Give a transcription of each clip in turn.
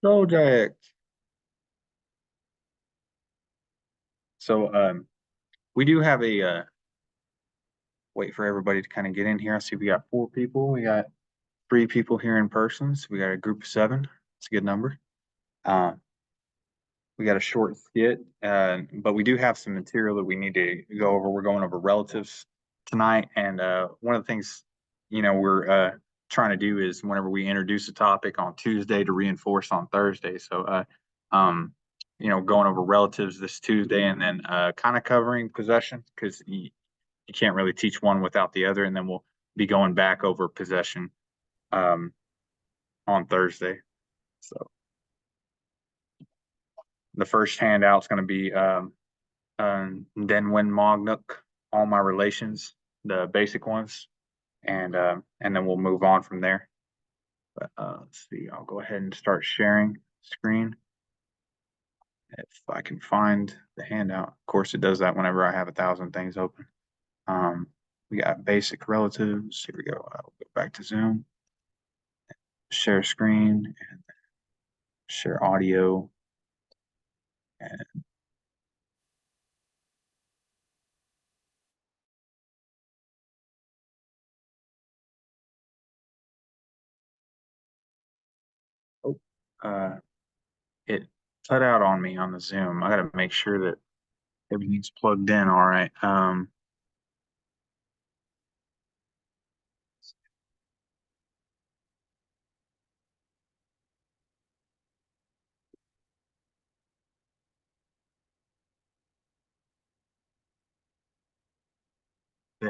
Project. So we do have a wait for everybody to kind of get in here. I see we got 4 people. We got 3 people here in person. So we got a group of 7. It's a good number. Uh, we got a short skit, but we do have some material that we need to go over. We're going over relatives tonight, and one of the things we're trying to do is whenever we introduce a topic on Tuesday to reinforce on Thursday. So going over relatives this Tuesday, and then kind of covering possession because you can't really teach one without the other, and then we'll be going back over possession um, on Thursday. So the first handout is going to be Denwin Mognuk, all my relations, the basic ones, and then we'll move on from there. But let's see, I'll go ahead and start sharing screen if I can find the handout. Of course, it does that whenever I have 1,000 things open. We got basic relatives. Here we go. I'll go back to Zoom, share screen, and share audio. And oh, it cut out on me on the Zoom. I got to make sure that everything's plugged in. All right.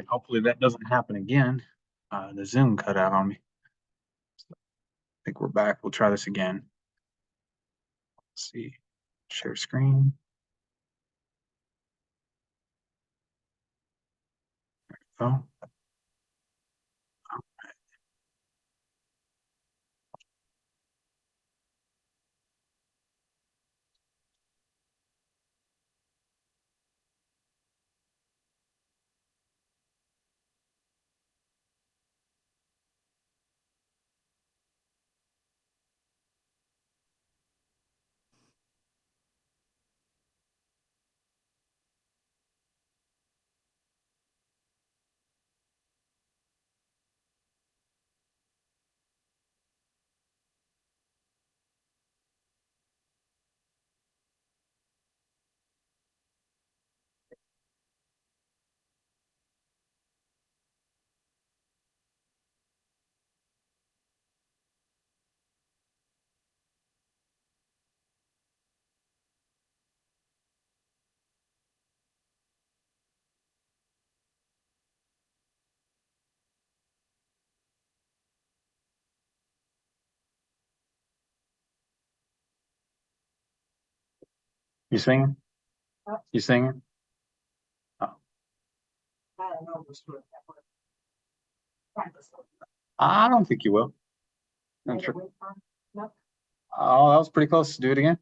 Hopefully that doesn't happen again. The Zoom cut out on me. I think we're back. We'll try this again. Let's see. Share screen. Oh. You singing? You singing? Oh. I don't think you will. Oh, that was pretty close. Do it again.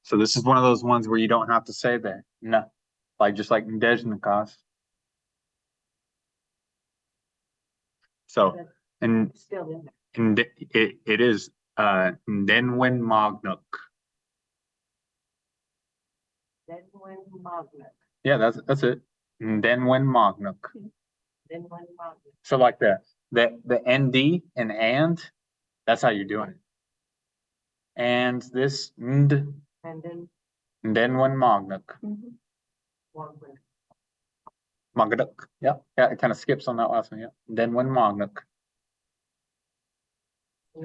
So this is one of those ones where you don't have to say that. No. Like just like Ndejnikas. So and it is Denwin Mognuk. Yeah, that's it. Denwin Mognuk. So like the ND and that's how you're doing it. And this Denwin Mognuk. Mognuk. Yeah, yeah, it kind of skips on that last one. Yeah, Denwin Mognuk. You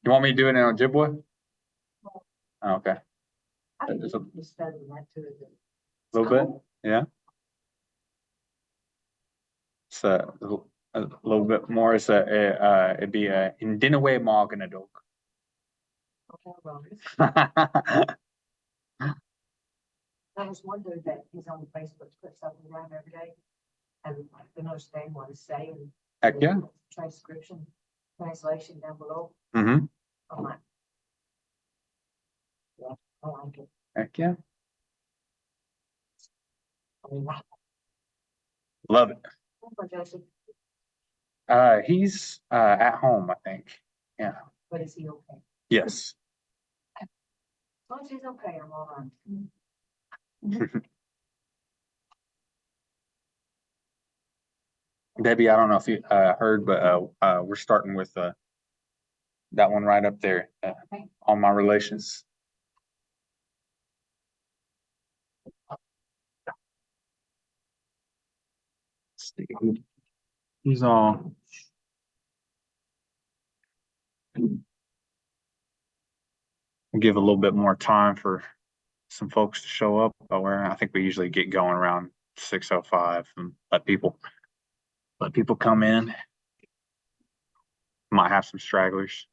want me to do it in Ojibwe? Oh, okay. Just a little bit, yeah. It's a little bit more. It'd be a Indinaway Morganadok. I was wondering that he's on Facebook, puts something around every day. And I can understand what he's saying. Heck yeah. Transcription, translation down below. Mm-hmm. I'm like, yeah, I like it. Heck yeah. I mean, Love it. For Joseph, He's at home, I think. Yeah. but is he okay? Yes. As long as he's okay, I'm all right. Debbie, I don't know if you heard, but we're starting with that one right up there on my relations. He's all. Give a little bit more time for some folks to show up. But I think we usually get going around 6:05 and let people come in. Might have some stragglers.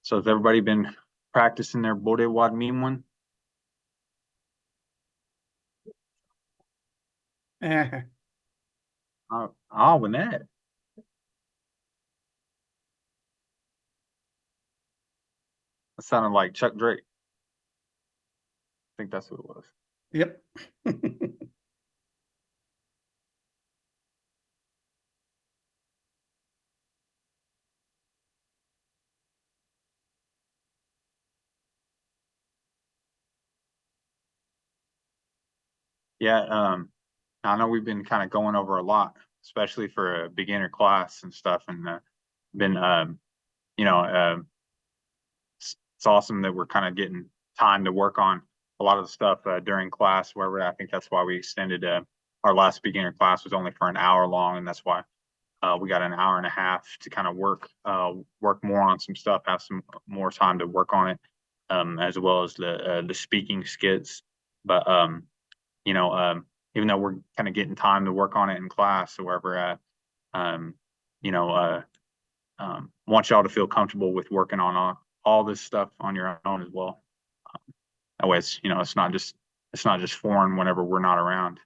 So has everybody been practicing their Bode Wad Meme one? Winnet. That sounded like Chuck Drake. I think that's who it was. Yep. Yeah, I know we've been kind of going over a lot, especially for a beginner class and stuff, and been you know it's awesome that we're kind of getting time to work on a lot of the stuff during class. Where I think that's why we extended our last beginner class was only for an hour long, and that's why we got an hour and a half to kind of work more on some stuff, have some more time to work on it, as well as the speaking skits. But even though we're kind of getting time to work on it in class or wherever, um, want y'all to feel comfortable with working on all this stuff on your own as well. That way, it's not just foreign whenever we're not around.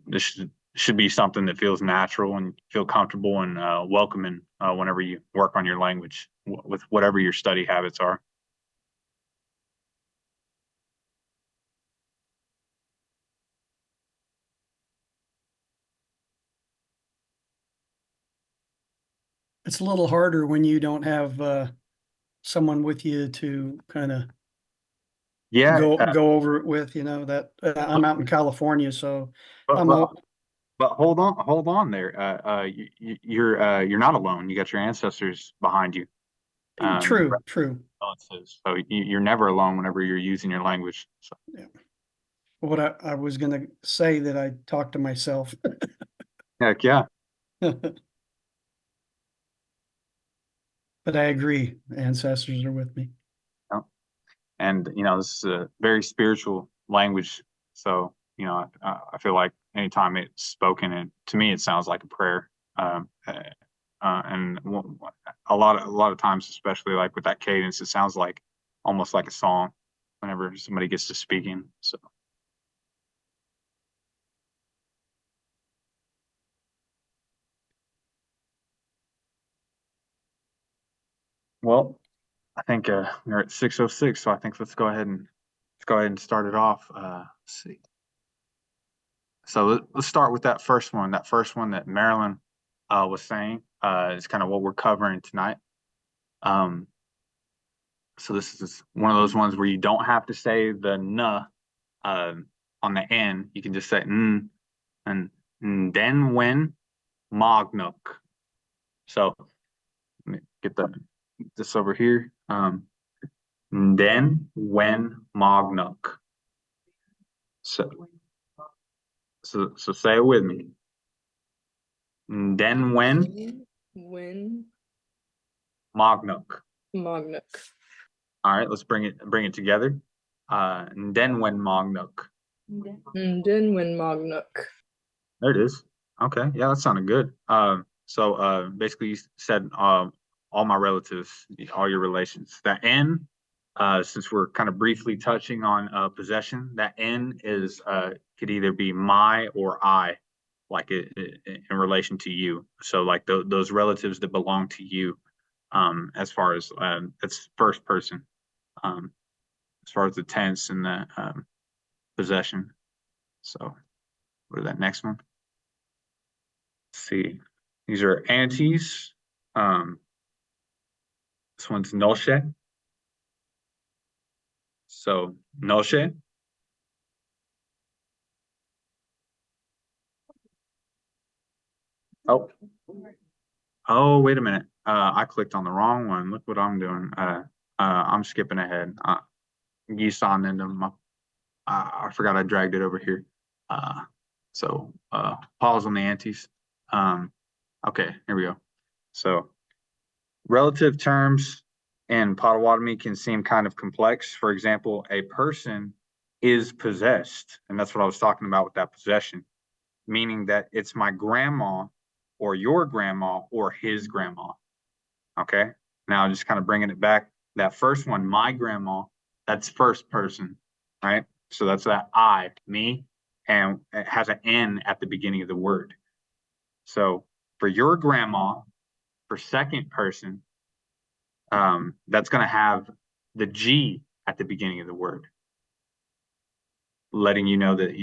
This should be something that feels natural and feel comfortable and welcoming whenever you work on your language with whatever your study habits are. It's a little harder when you don't have someone with you to kind of Yeah, go over it with, that I'm out in California, so but, I'm but all, but hold on there. You're not alone. You got your ancestors behind you. true. So you're never alone whenever you're using your language. So. Yeah. What I was gonna say that I talked to myself. Heck yeah. But I agree, ancestors are with me. And this is a very spiritual language. So I feel like anytime it's spoken, and to me it sounds like a prayer. And a lot of times, especially like with that cadence, it sounds like almost like a song whenever somebody gets to speaking. So. Well, I think we're at 6:06, so I think let's go ahead and start it off. Let's see. So let's start with that first one. That first one that Marilyn was saying is kind of what we're covering tonight. Um, so this is one of those ones where you don't have to say the n on the end. You can just say n and then when Magnuk. So let me get this over here. Then when Magnuk. So say it with me. Then when Magnuk. All right, let's bring it together. Then when Magnuk. Then when Magnuk. There it is. Okay, yeah, that sounded good. So basically you said all my relatives, all your relations. That N, since we're kind of briefly touching on possession, that N is could either be my or I, like in relation to you. So like those relatives that belong to you, as far as it's first person. as far as the tense and the possession. So go to that next one. Let's see, these are antes. This one's noche. So noche. Oh, oh, wait a minute. I clicked on the wrong one. Look what I'm doing. I'm skipping ahead. Gisanendum. I forgot I dragged it over here. So pause on the antes. Okay, here we go. So relative terms in Potawatomi can seem kind of complex. For example, a person is possessed, and that's what I was talking about with that possession, meaning that it's my grandma or your grandma or his grandma. Okay, now just kind of bringing it back. That first one, my grandma, that's first person, right? So that's that I, me, and it has an N at the beginning of the word. So for your grandma, for second person, that's going to have the G at the beginning of the word, letting you know that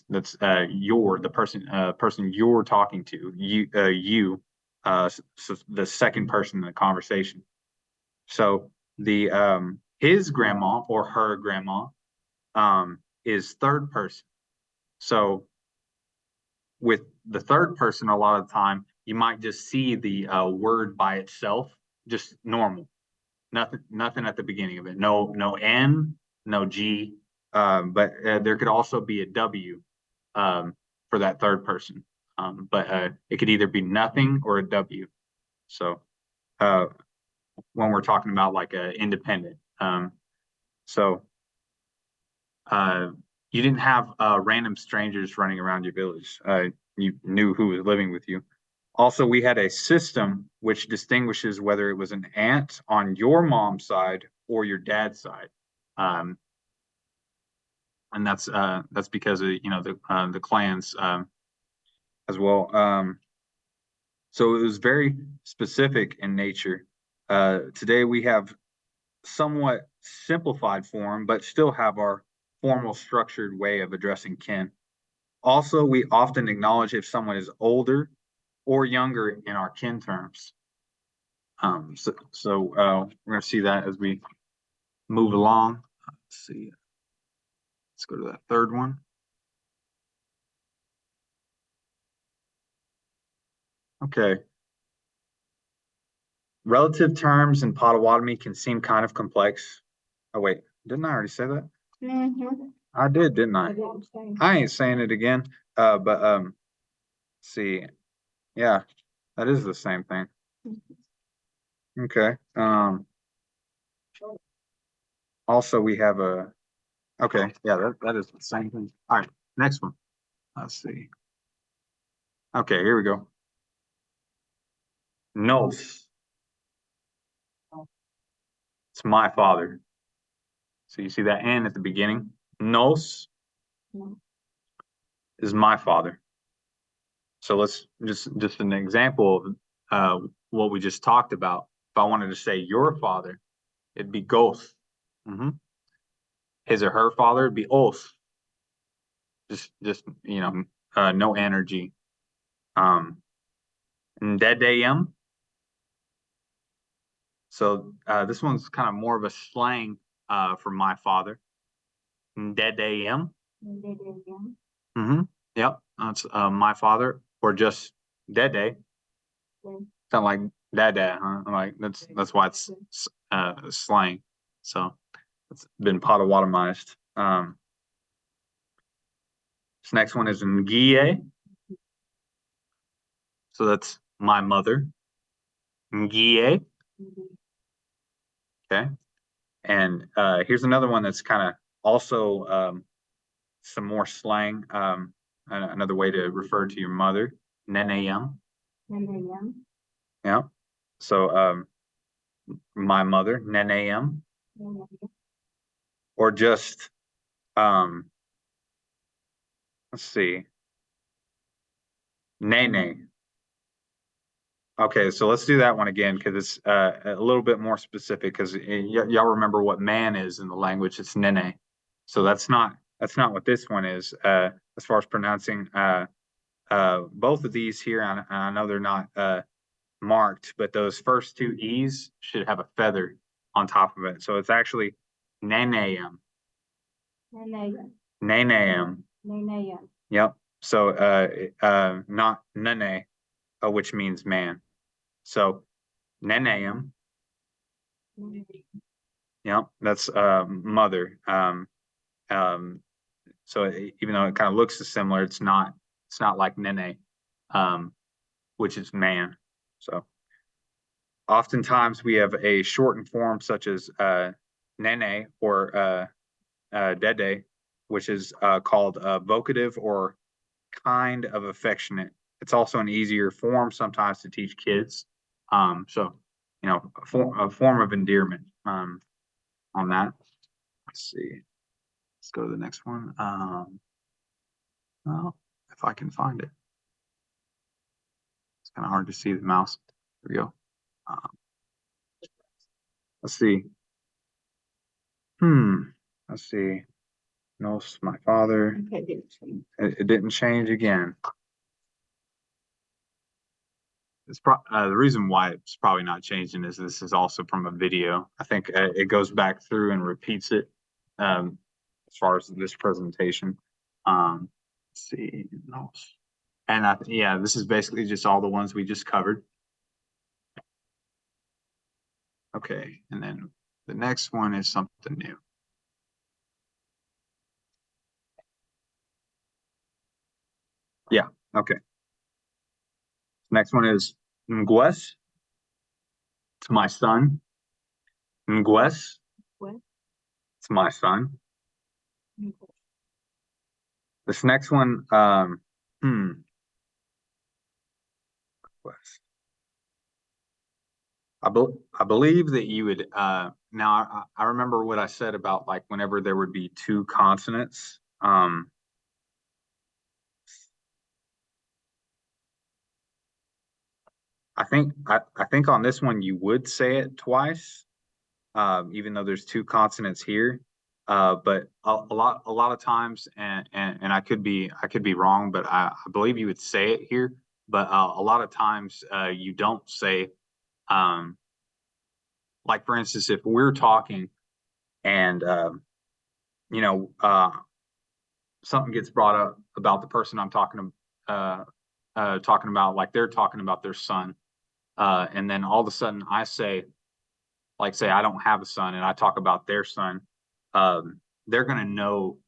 that's the person you're talking to, so the second person in the conversation. So the his grandma or her grandma is third person. So with the third person, a lot of the time you might just see the word by itself, just normal, nothing at the beginning of it, no N, no G, but there could also be a W for that third person, but it could either be nothing or a W. So when we're talking about like independent, so you didn't have random strangers running around your village. You knew who was living with you. Also, we had a system which distinguishes whether it was an aunt on your mom's side or your dad's side, and that's because of the clans as well. So it was very specific in nature. Today we have somewhat simplified form, but still have our formal structured way of addressing kin. Also, we often acknowledge if someone is older or younger in our kin terms. So we're going to see that as we move along. Let's see. Let's go to that third one. Okay. Relative terms in Potawatomi can seem kind of complex. Oh, wait, didn't I already say that? I did, didn't I? I ain't saying it again. But let's see. Yeah, that is the same thing. Okay. Also we have okay, yeah, that is the same thing. All right, next one. Let's see. Okay, here we go. Nos. It's my father. So you see that N at the beginning? Nos is my father. So let's just an example of what we just talked about. If I wanted to say your father, it'd be Goth. His or her father would be Oth. Just no energy. Ndedeyem. So this one's kind of more of a slang for my father. Ndedeyem. Yep, that's my father, or just Dede. Sound like Dada, huh? Like that's why it's slang. So it's been Potawatominized. This next one is Ngie. So that's my mother. Ngie. Okay. And here's another one that's kind of also some more slang. Another way to refer to your mother, Neneyem. Yeah. So my mother, Neneyem. Or just let's see, Nene. Okay, so let's do that one again because it's a little bit more specific because y'all remember what man is in the language. It's nene. So that's not what this one is. As far as pronouncing both of these here, I know they're not marked, but those first two E's should have a feather on top of it. So it's actually neneam. Nenea, Neneam. nenea. Yep. So not nene, which means man. So neneam. Yep, that's mother. So even though it kind of looks similar, it's not like nene, which is man. So oftentimes we have a shortened form such as nene or dede, which is called vocative or kind of affectionate. It's also an easier form sometimes to teach kids. So a form of endearment on that. Let's see. Let's go to the next one. Well, if I can find it. It's kind of hard to see the mouse. There we go. Let's see. Let's see. Nos, my father. Okay, didn't change. It didn't change again. The reason why it's probably not changing is this is also from a video. I think it goes back through and repeats it as far as this presentation. Let's see. Nos. And yeah, this is basically just all the ones we just covered. Okay, and then the next one is something new. Yeah, okay. Next one is Ngues. It's my son. Ngues. What? It's my son. This next one, Ngues. I believe that you would now I remember what I said about like whenever there would be two consonants. I think on this one you would say it twice, even though there's two consonants here. But a lot of times, and I could be wrong, but I believe you would say it here. But a lot of times you don't say, like for instance, if we're talking and something gets brought up about the person I'm talking about, like they're talking about their son, and then all of a sudden I say, like say I don't have a son, and I talk about their son, they're gonna know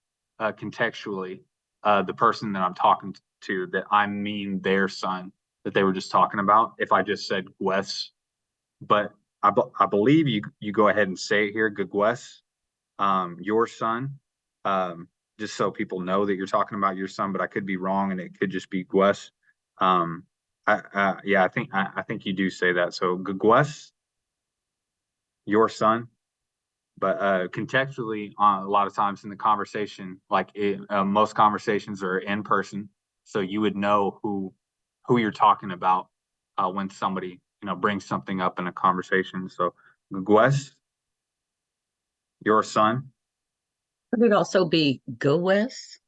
contextually the person that I'm talking to that I mean their son that they were just talking about. If I just said Gwes, but I believe you go ahead and say it here, Gwes, your son, just so people know that you're talking about your son. But I could be wrong, and it could just be Gwes. Yeah, I think you do say that. So Gwes, your son. But contextually, a lot of times in the conversation, like most conversations are in person, so you would know who you're talking about when somebody brings something up in a conversation. So, Gwes, your son. Could it also be Goes,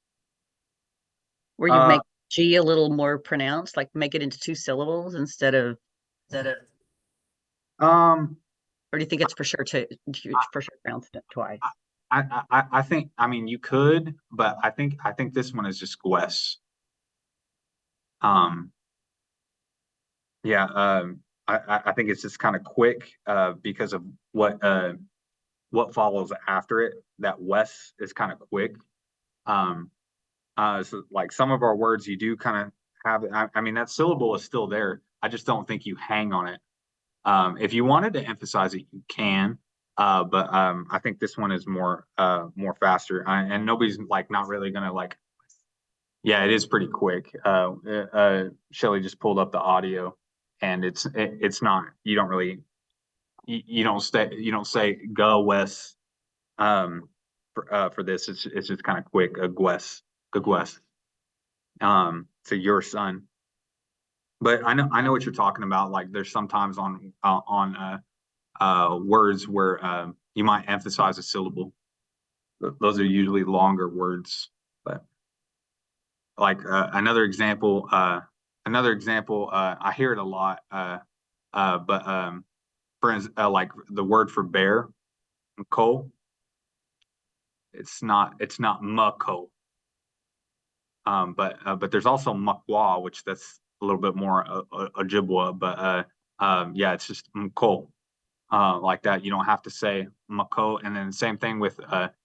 where you Uh, make G a little more pronounced, like make it into two syllables instead of, Um, or do you think it's for sure for sure pronounced it twice? I think, I mean, you could, but I think this one is just Gwes. Yeah, I think it's just kind of quick because of what follows after it. That Wes is kind of quick. So like some of our words, you do kind of have. I mean, that syllable is still there. I just don't think you hang on it. If you wanted to emphasize it, you can. But I think this one is more faster, and nobody's like not really gonna like. Yeah, it is pretty quick. Shelly just pulled up the audio, and it's not. You don't really. You don't say go Wes. For this, it's just kind of quick. A Gwes. So your son. But I know what you're talking about. Like there's sometimes on words where you might emphasize a syllable. Those are usually longer words. But like another example, I hear it a lot. But for instance, like the word for bear, coal. It's not mucko. But there's also Makwa, which that's a little bit more Ojibwa, but yeah, it's just Mko, like that. You don't have to say Mako, and then same thing with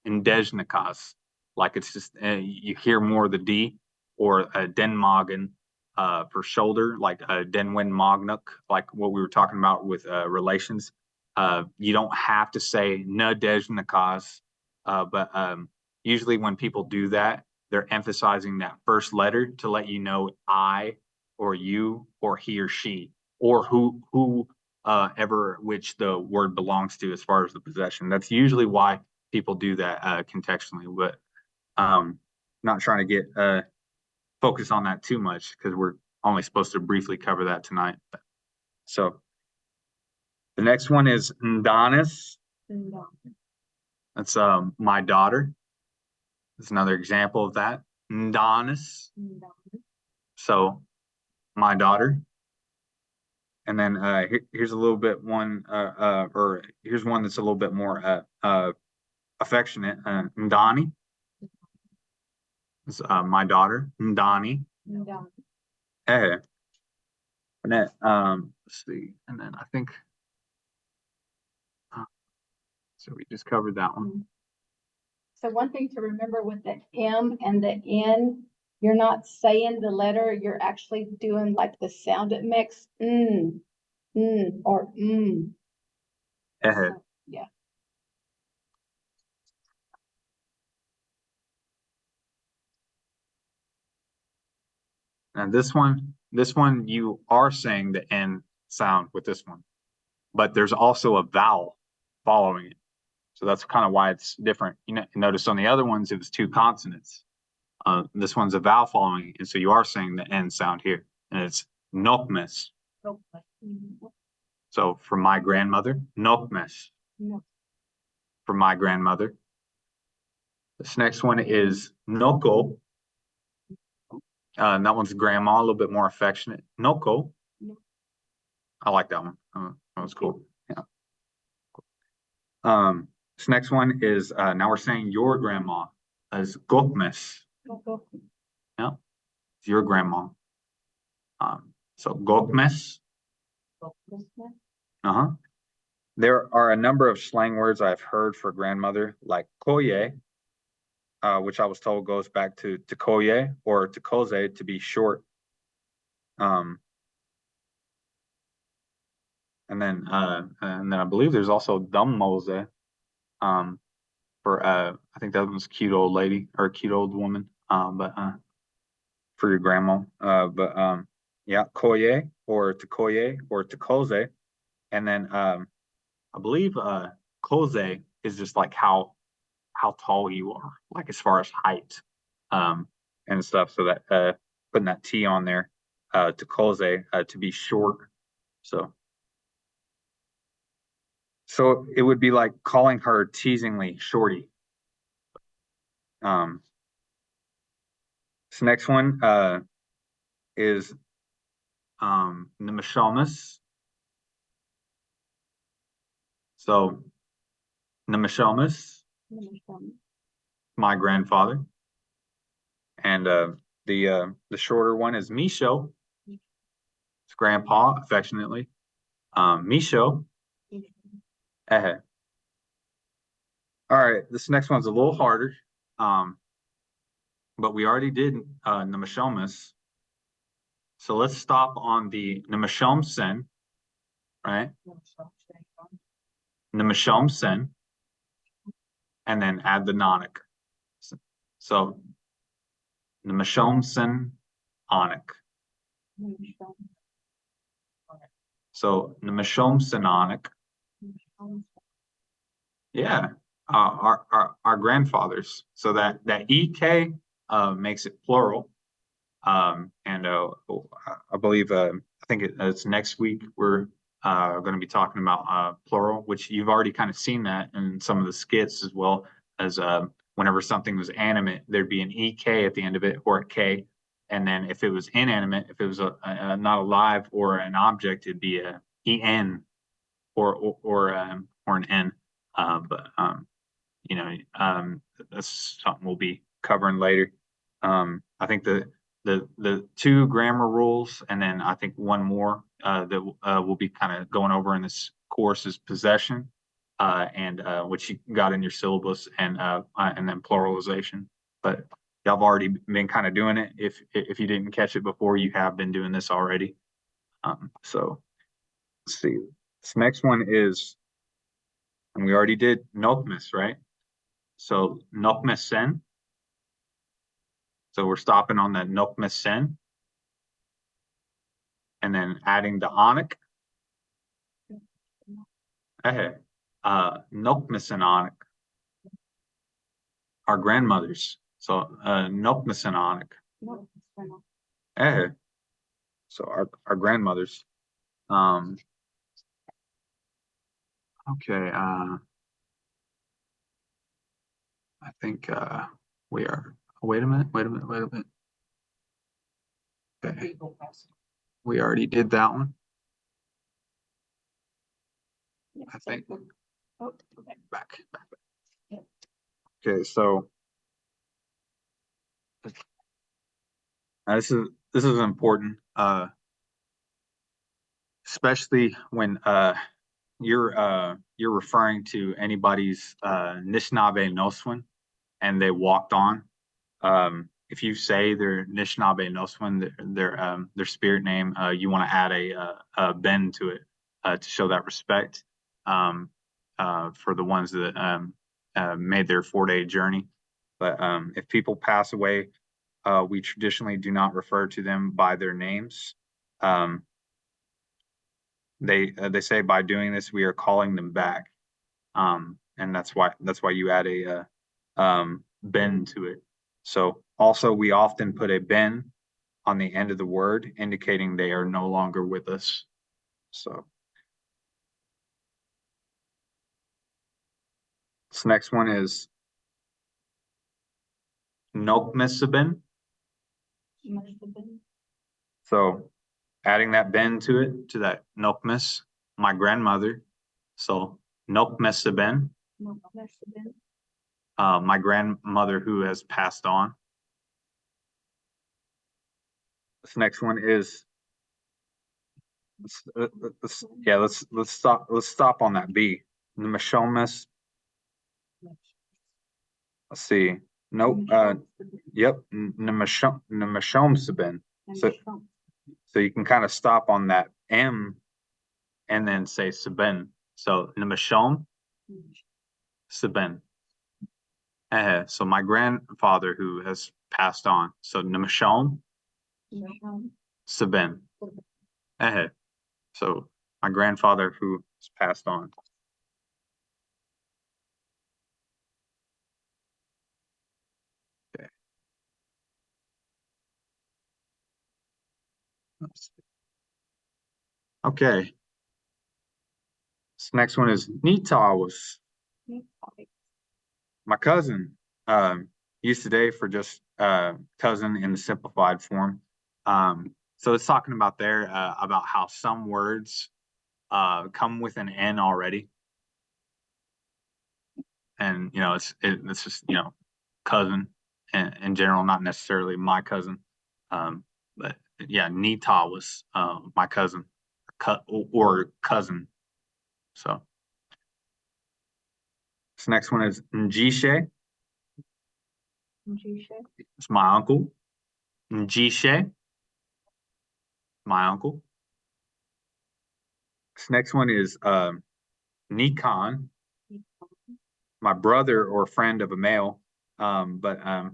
Indejnikas, like it's just you hear more of the D, or Denmagen for shoulder, like Denwin Magnuk, like what we were talking about with relations. You don't have to say Nadejnikas, but usually when people do that, they're emphasizing that first letter to let you know I or you or he or she or who ever which the word belongs to as far as the possession. That's usually why people do that contextually, but not trying to get focused on that too much because we're only supposed to briefly cover that tonight. So the next one is Ndonis. That's my daughter. That's another example of that. Ndonis. So my daughter. And then here's a little bit or here's one that's a little bit more affectionate. Ndani. It's my daughter, Ndani. And then let's see. And then I think so we just covered that one. So one thing to remember with the M and the N, you're not saying the letter, you're actually doing like the sound it makes. Or Yeah. And this one you are saying the N sound with this one, but there's also a vowel following it. So that's kind of why it's different. You know, notice on the other ones, it was two consonants. This one's a vowel following it. And so you are saying the N sound here, and it's Nokmes. So for my grandmother, Nokmes. For my grandmother. This next one is Noko. And that one's grandma, a little bit more affectionate. Noko. I like that one. That was cool. Yeah. This next one is now we're saying your grandma as Gokmes. Yeah, it's your grandma. So Gokmes. Uh-huh. There are a number of slang words I've heard for grandmother, like koye, which I was told goes back to koye or to koze to be short. And then I believe there's also dummoze, for I think that was a cute old lady or a cute old woman, but for your grandma. Yeah, koye or to koze, and then I believe koze is just like how tall you are, like as far as height, and stuff. So that putting that T on there to koze to be short. So it would be like calling her teasingly shorty. This next one is Nemishomus. So Nemishomus, my grandfather. And the shorter one is Misho. It's grandpa, affectionately. Misho. All right, this next one's a little harder. But we already did Nemishomus. So let's stop on the Nemishomsen, right? Nemishomsen, and then add the nonic. So Nemishomsen onic. So Nemishomsenonic. Yeah, our grandfathers. So that EK makes it plural. And I believe I think it's next week we're going to be talking about plural, which you've already kind of seen that in some of the skits, as well as whenever something was animate, there'd be an EK at the end of it, or a K. And then if it was inanimate, if it was not alive or an object, it'd be a EN or an N. But that's something we'll be covering later. I think the two grammar rules, and then I think one more that we'll be kind of going over in this course is possession, and which you got in your syllabus, and then pluralization. But y'all have already been kind of doing it. If you didn't catch it before, you have been doing this already. So let's see. This next one is, and we already did Nokmis, right? So Nokmesen. So we're stopping on the Nokmesen. And then adding the Onik. Nokmesen Onik. Our grandmothers. So Nokmesen Onik. No, it's fine. So our grandmothers. Okay, I think we are, wait a minute. Okay, People pass. we already did that one, Yeah, I think. Oh, okay. Back. Okay, so this is important, especially when you're referring to anybody's Nishnabé Noswin and they walked on. If you say they're Nishnabé Noswin, their spirit name, you want to add a ben to it to show that respect for the ones that made their 4-day journey. But if people pass away, we traditionally do not refer to them by their names. They say by doing this we are calling them back, and that's why you add a ben to it. So also we often put a ben on the end of the word, indicating they are no longer with us. So this next one is Nokmesabin. Must have been. So adding that ben to it, to that Nokmes, my grandmother. So Nokmesabin, No, must have been. my grandmother who has passed on. This next one is, let's stop on that B. Nemashomes. Let's see. Nope. Yep. Nemashomsabin. So you can kind of stop on that M and then say Sabin. So Nemashom Sabin. So my grandfather who has passed on. So Nemashom Sabin. So my grandfather who has passed on. Okay. Okay. This next one is Nitawas. My cousin, used today for just cousin in the simplified form. So it's talking about there about how some words come with an N already. And it's just cousin in general, not necessarily my cousin. But yeah, Nita was my cousin or cousin. So this next one is Njishe. It's my uncle. Njishe, my uncle. This next one is Nikon, my brother or friend of a male. But I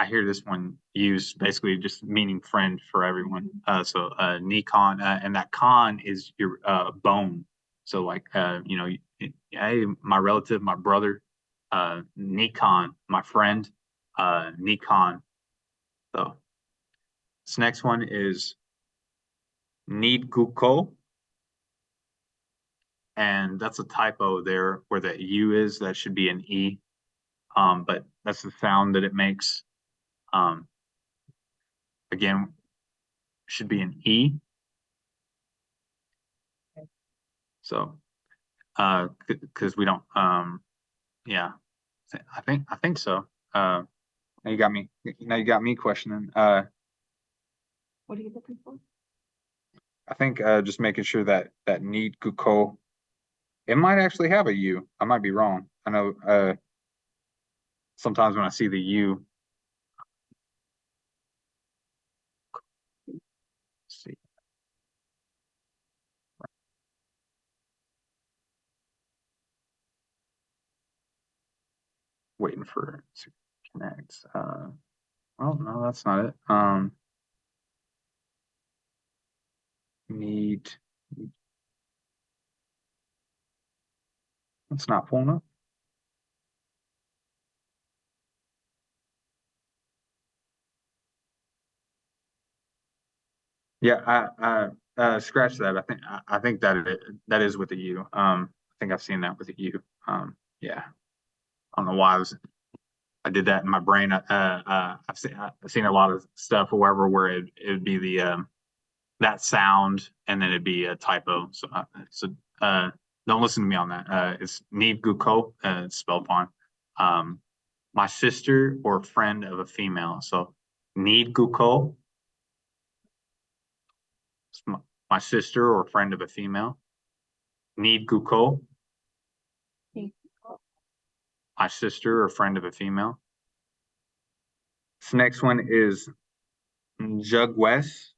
hear this one used basically just meaning friend for everyone. So Nikon, and that con is your bone. So like hey, my relative, my brother, Nikon, my friend, Nikon. So This next one is Needguko. And that's a typo there where the U is, that should be an E. But that's the sound that it makes. Again, should be an E. So, because we don't, yeah, I think so. Now you got me questioning. What are you looking for? I think just making sure that Needguko, it might actually have a U. I might be wrong. I know sometimes when I see the U, let's see. Waiting for it to connect. Well, no, that's not it. Need. It's not pulling up. Yeah, scratch that. I think that is with the U. I think I've seen that with the U. Yeah. I don't know why I did that in my brain. I've seen a lot of stuff, however, where it'd be the that sound and then it'd be a typo. So don't listen to me on that. It's Needguko, it's spelled fine. My sister or friend of a female. So Needguko. My sister or friend of a female. Needguko. My sister or friend of a female. This next one is Njugwes.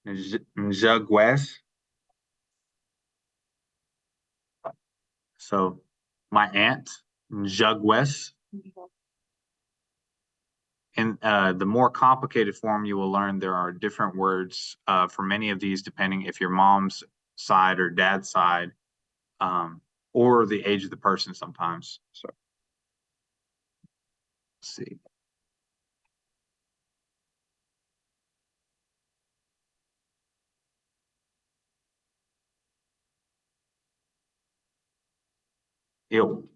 Njugwes. So my aunt, Njugwes. In the more complicated form, you will learn there are different words for many of these, depending if your mom's side or dad's side, or the age of the person sometimes. So let's see. Ew,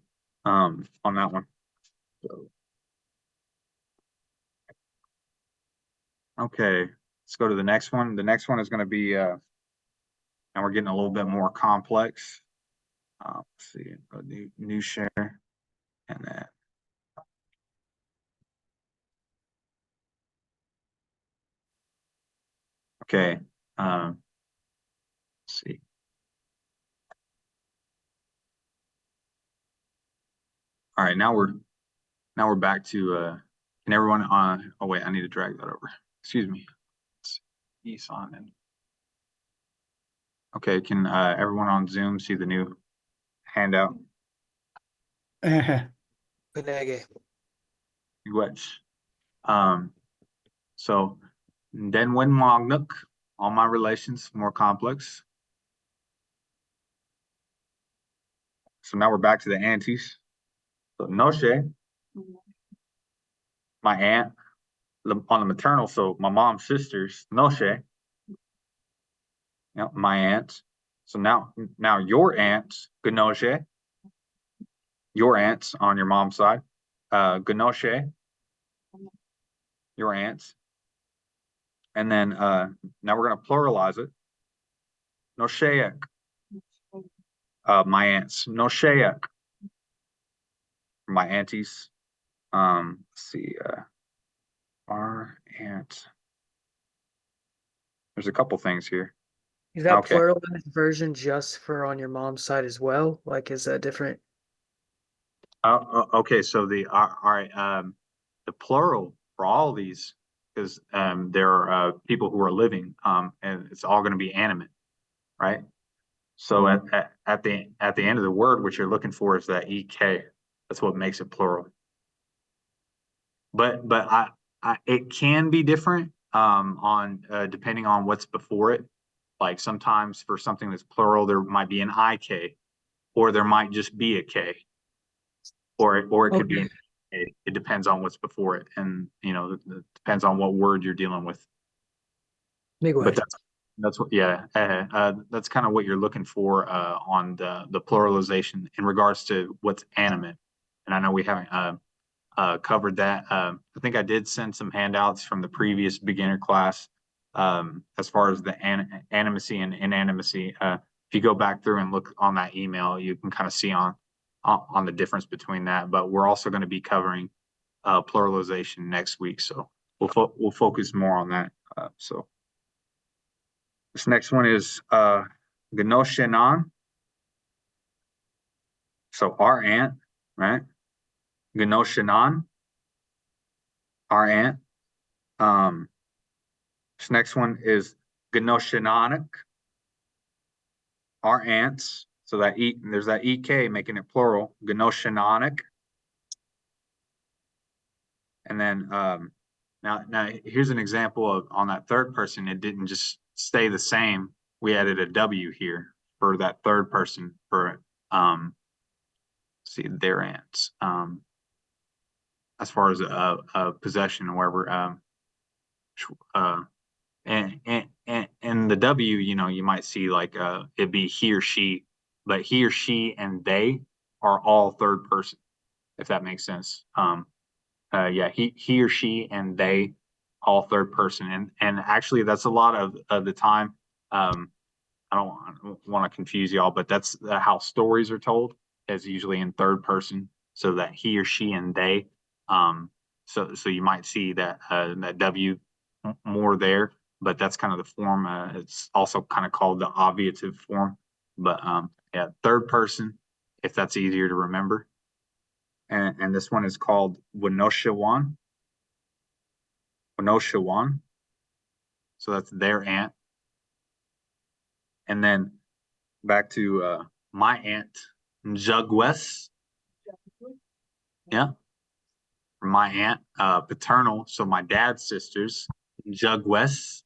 on that one. So, okay, let's go to the next one. The next one is going to be, and we're getting a little bit more complex. Let's see, go new share, and then. Okay, let's see. All right, now we're back to can everyone on, oh wait, I need to drag that over. Excuse me. It's on and okay, can everyone on Zoom see the new handout? Which so then when Magnuk, all my relations more complex. So now we're back to the aunties. So Noshe, my aunt, on the maternal, so my mom's sisters, Noshe. Yep, my aunt. So now your aunt, Gnoshe. Your aunts on your mom's side. Gnoshe. Your aunts. And then now we're gonna pluralize it. Nosheek. My aunts. Nosheek. My aunties. Let's see, our aunt. There's a couple things here. Is that Okay. pluralized version just for on your mom's side as well? Like, is that different? Okay, so all right, the plural for all of these, because there are people who are living, and it's all going to be animate, right? So at the end of the word, what you're looking for is that ek. That's what makes it plural. But it can be different on depending on what's before it. Like sometimes for something that's plural, there might be an ik, or there might just be a k, or it could be it depends on what's before it, and it depends on what word you're dealing with. But Migway. that's what, yeah, that's kind of what you're looking for on the pluralization in regards to what's animate. And I know we haven't covered that. I think I did send some handouts from the previous beginner class as far as the animacy and inanimacy. If you go back through and look on that email, you can kind of see on the difference between that. But we're also going to be covering pluralization next week, so we'll focus more on that. So this next one is Gnoshenan. So our aunt, right? Gnoshenan, our aunt. This next one is Gnoshenanic, our aunts. So that there's that EK making it plural, Gnoshenanic. And then now here's an example of on that third person, it didn't just stay the same. We added a W here for that third person for see their aunts. As far as a possession or wherever and the W, you might see like it'd be he or she, but he or she and they are all third person, if that makes sense. Yeah, he or she and they all third person, and actually that's a lot of the time. I don't want to confuse y'all, but that's how stories are told, is usually in third person, so that he or she and they. So you might see that that W more there, but that's kind of the form. It's also kind of called the obviative form, but yeah, third person, if that's easier to remember. And this one is called Winoshawan. Winoshawan. So that's their aunt. And then back to my aunt, Njugwes. Yeah. My aunt, paternal, so my dad's sisters, Njugwes.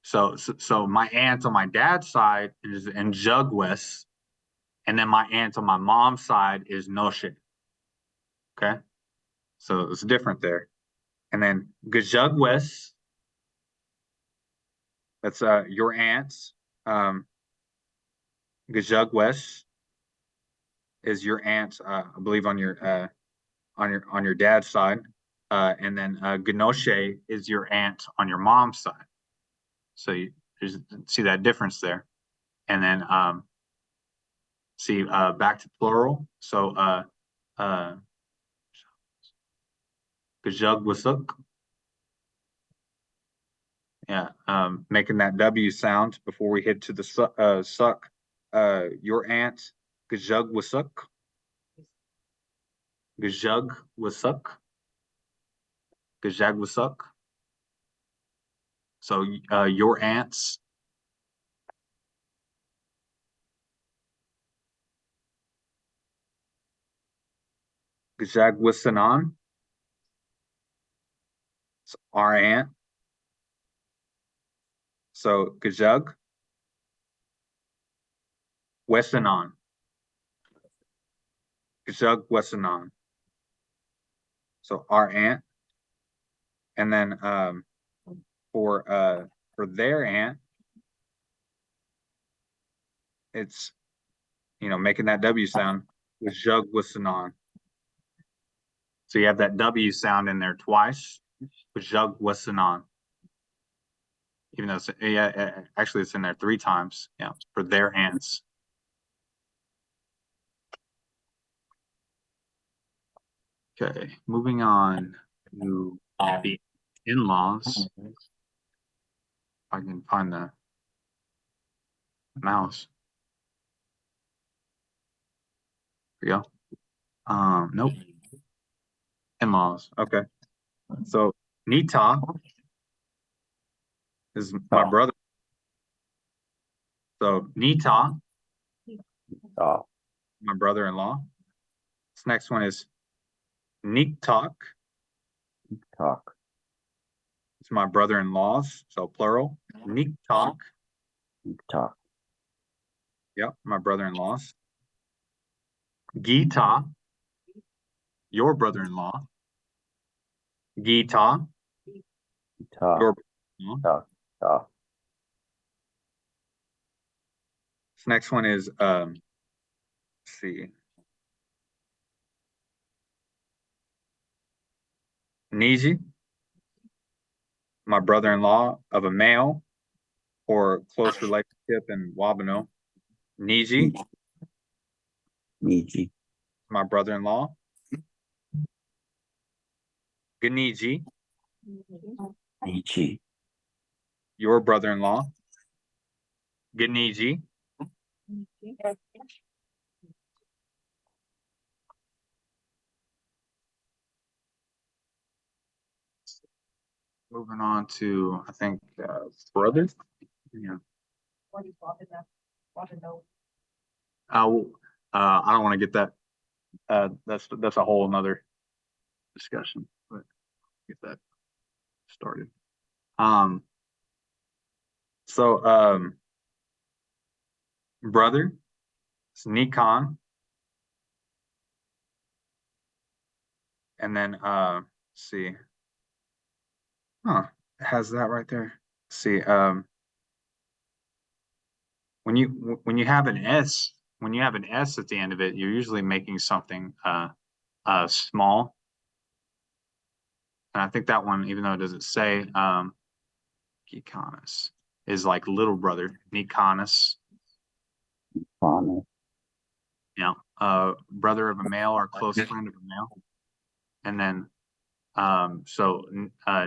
So my aunt on my dad's side is Njugwes, and then my aunt on my mom's side is Noshe. Okay, so it's different there. And then Gajugwes, that's your aunt's. Gajugwes is your aunt, I believe, on your dad's side, and then Gnoshe is your aunt on your mom's side. So you see that difference there, and then see back to plural. So Gajugwasuk. Yeah, making that W sound before we hit to the suck. Your aunt, Gajugwasuk. Gajugwasuk. Gajugwasuk. So your aunts. Gajugwasanan. So our aunt. So Gajug. Wesanon. Gajugwasanon. So our aunt. And then for their aunt, it's making that W sound with Jugwasanon. So you have that W sound in there twice with Jugwasanon. Even though actually it's in there 3 times, yeah, for their aunts. Okay, moving on to the in-laws. If I can find the mouse. Here we go. Nope. In-laws. Okay. So Nita is my brother. So Nita, my brother-in-law. This next one is Niktok. It's my brother-in-laws, so plural. Niktok. Yep, my brother-in-laws. Gita, your brother-in-law. Gita, Ta, your brother-in-law. ta, ta. This next one is let's see. Niji, my brother-in-law of a male or close relationship in Wabano. Niji, Niji, my brother-in-law. Ganiji, Nichi, your brother-in-law. Ganiji, moving on to, I think, brothers. Yeah. What are you talking about? Want to know? I don't want to get that. That's a whole another discussion, but get that started. So brother, it's Nikon, and then let's see. Huh, it has that right there. Let's see, when you have an S, when you have an S at the end of it, you're usually making something small. And I think that one, even though it doesn't say Nikanus, is like little brother. Nikanus, Fana, brother of a male or close friend of a male. And then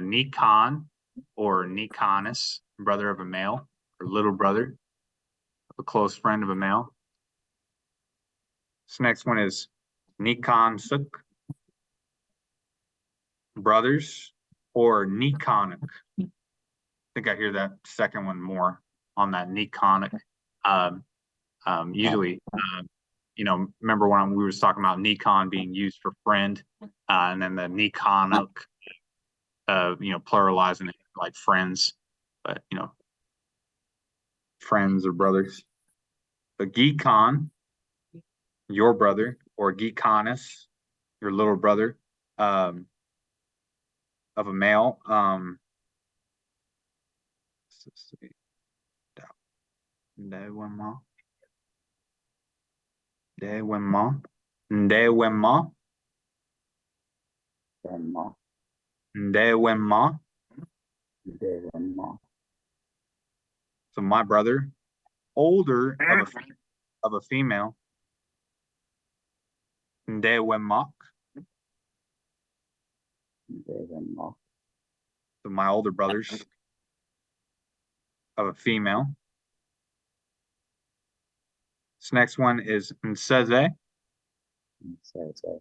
Nikon or Nikanus, brother of a male or little brother of a close friend of a male. This next one is Nikon Suk, brothers or Nikonic. I think I hear that second one more on that Nikonic. Usually, remember when we was talking about Nikon being used for friend, and then the Nikonic, pluralizing it like friends, but friends or brothers. The Geekon, your brother, or Geekonus, your little brother, of a male. Let's see. Ndewema. Ndewema. Grandma, Ndewema. Grandma, So my brother, older of a female. Ndewemak. Grandma, So my older brothers of a female. This next one is Nseze, Sese,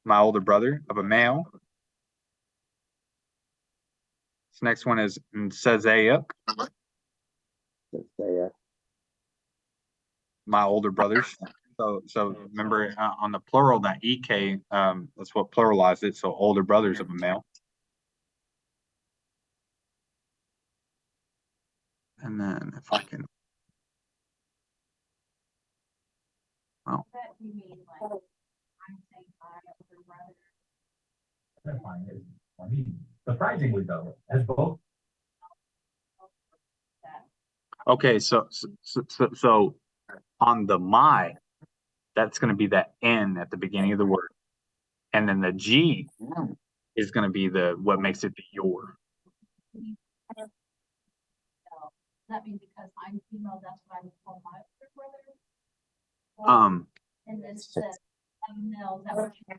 my older brother of a male. This next one is Nsezeyuk, Sesea, my older brothers. So remember on the plural that ek, that's what pluralized it. So older brothers of a male. And then if I can, well, That you mean like, I'm saying I older brother. That's fine. I mean, surprisingly though, as both. okay. So on the my, that's going to be that N at the beginning of the word. And then the G is going to be what makes it the your. That means because I'm female, that's what I would call my older brother? And this says, I'm male, is that what you?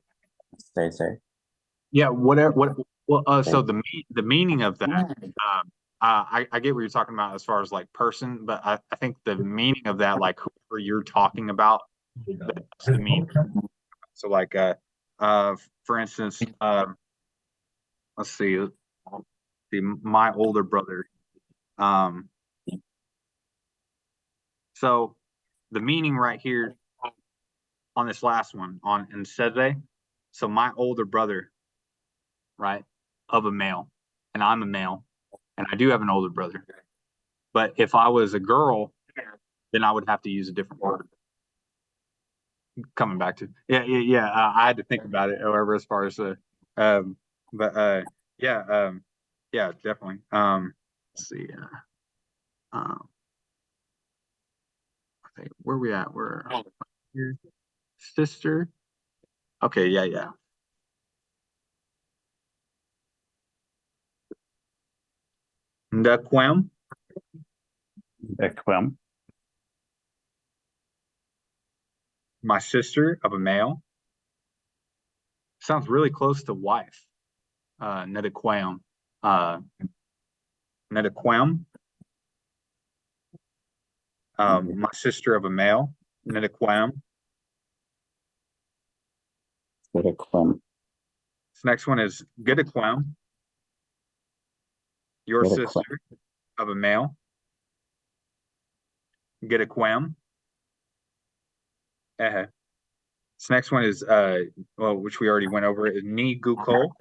Sese, Yeah, whatever. So the meaning of that, I get what you're talking about as far as like person, but I think the meaning of that, like whoever you're talking about, that's the meaning. So like, for instance, let's see, my older brother. So the meaning right here on this last one on Nseze, so my older brother, right, of a male, and I'm a male, and I do have an older brother. But if I was a girl, then I would have to use a different word. coming back to, yeah, I had to think about it, however, as far as but yeah, definitely. Let's see, okay, where we at? We're here. Sister. Okay, yeah. Ndaquem, Equim. my sister of a male. Sounds really close to wife. Nedaquem. Nedaquem. My sister of a male. Nedaquem. Equim. This next one is Gidaquem. Your Gidaquem. sister of a male. Gidaquem. This next one is well, which we already went over, is Ni Gukol.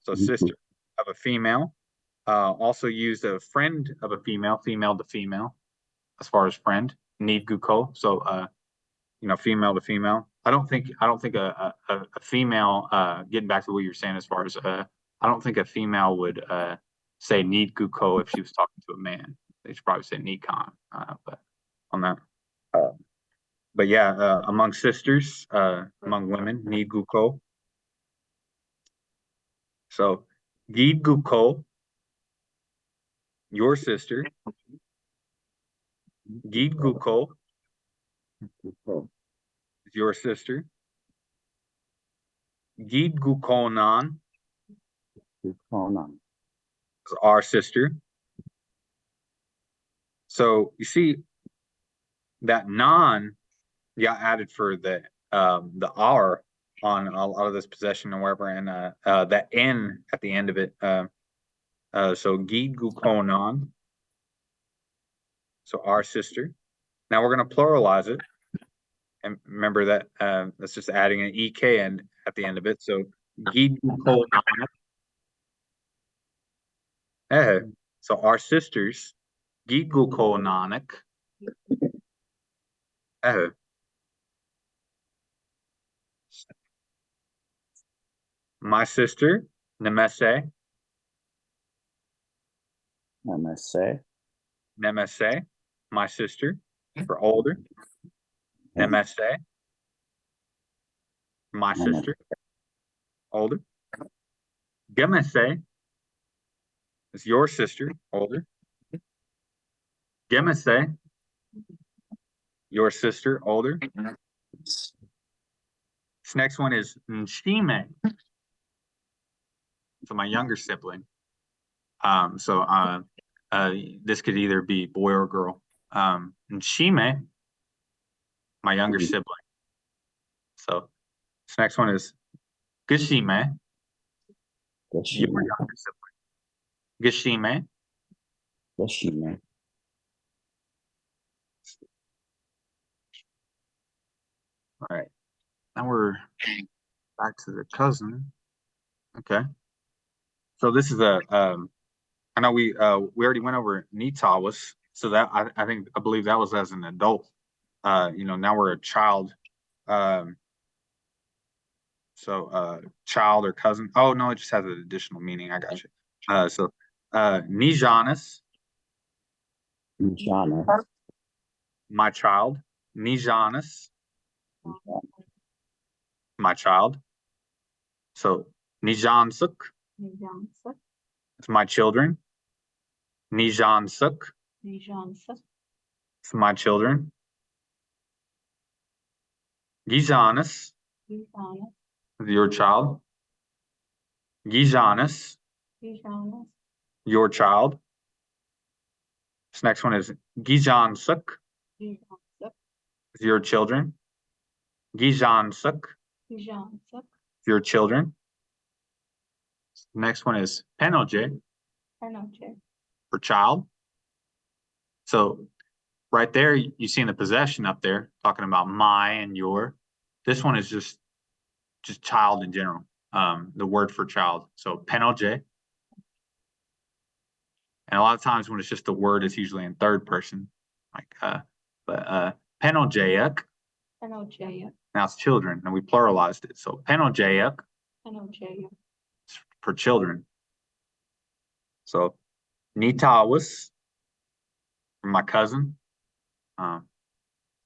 So sister of a female. Also used a friend of a female, female to female, as far as friend. Ni Gukol. So female to female. I don't think a female, getting back to what you were saying as far as I don't think a female would say need Guko if she was talking to a man. They should probably say Nikon, but on that. But yeah, among sisters, among women, need Guko. So Gid Guko, your sister. Gid Guko is your sister. Gid Gukonan is our sister. So you see that non got added for the R on a lot of this possession or wherever, and that N at the end of it. So Gid Gukonan. So our sister. Now we're going to pluralize it. And remember that that's just adding an EK at the end of it. So Gid Gukonan. So our sisters. Gid Gukonanik. My sister, Nemese. Nemese, my sister, for older. Nemese, my sister, older. Gemese is your sister, older. Gemese, your sister, older. This next one is Nshime. So my younger sibling. This could either be boy or girl. Nshime, my younger sibling. So this next one is Gishime, your younger sibling. Gishime. All right. Now we're back to the cousin. Okay. So this is I know we already went over Nitawas. So that I believe that was as an adult. Now we're a child. Child or cousin. Oh no, it just has an additional meaning. I got you. Nijanis. My child. Nijanis. My child. So Nijansuk. It's my children. Nijansuk. It's my children. Gijanis. Your child. Gijanis. Your child. This next one is Gijansuk. Your children. Gijansuk. Your children. Next one is Penoje. For child. So right there, you see in the possession up there, talking about my and your. This one is just child in general. The word for child. So Penoje. And a lot of times when it's just the word, it's usually in third person. Like Penojayuk. Penojayuk, Now it's children, and we pluralized it. So Penojayuk Penojayuk, for children. So Nitawas for my cousin.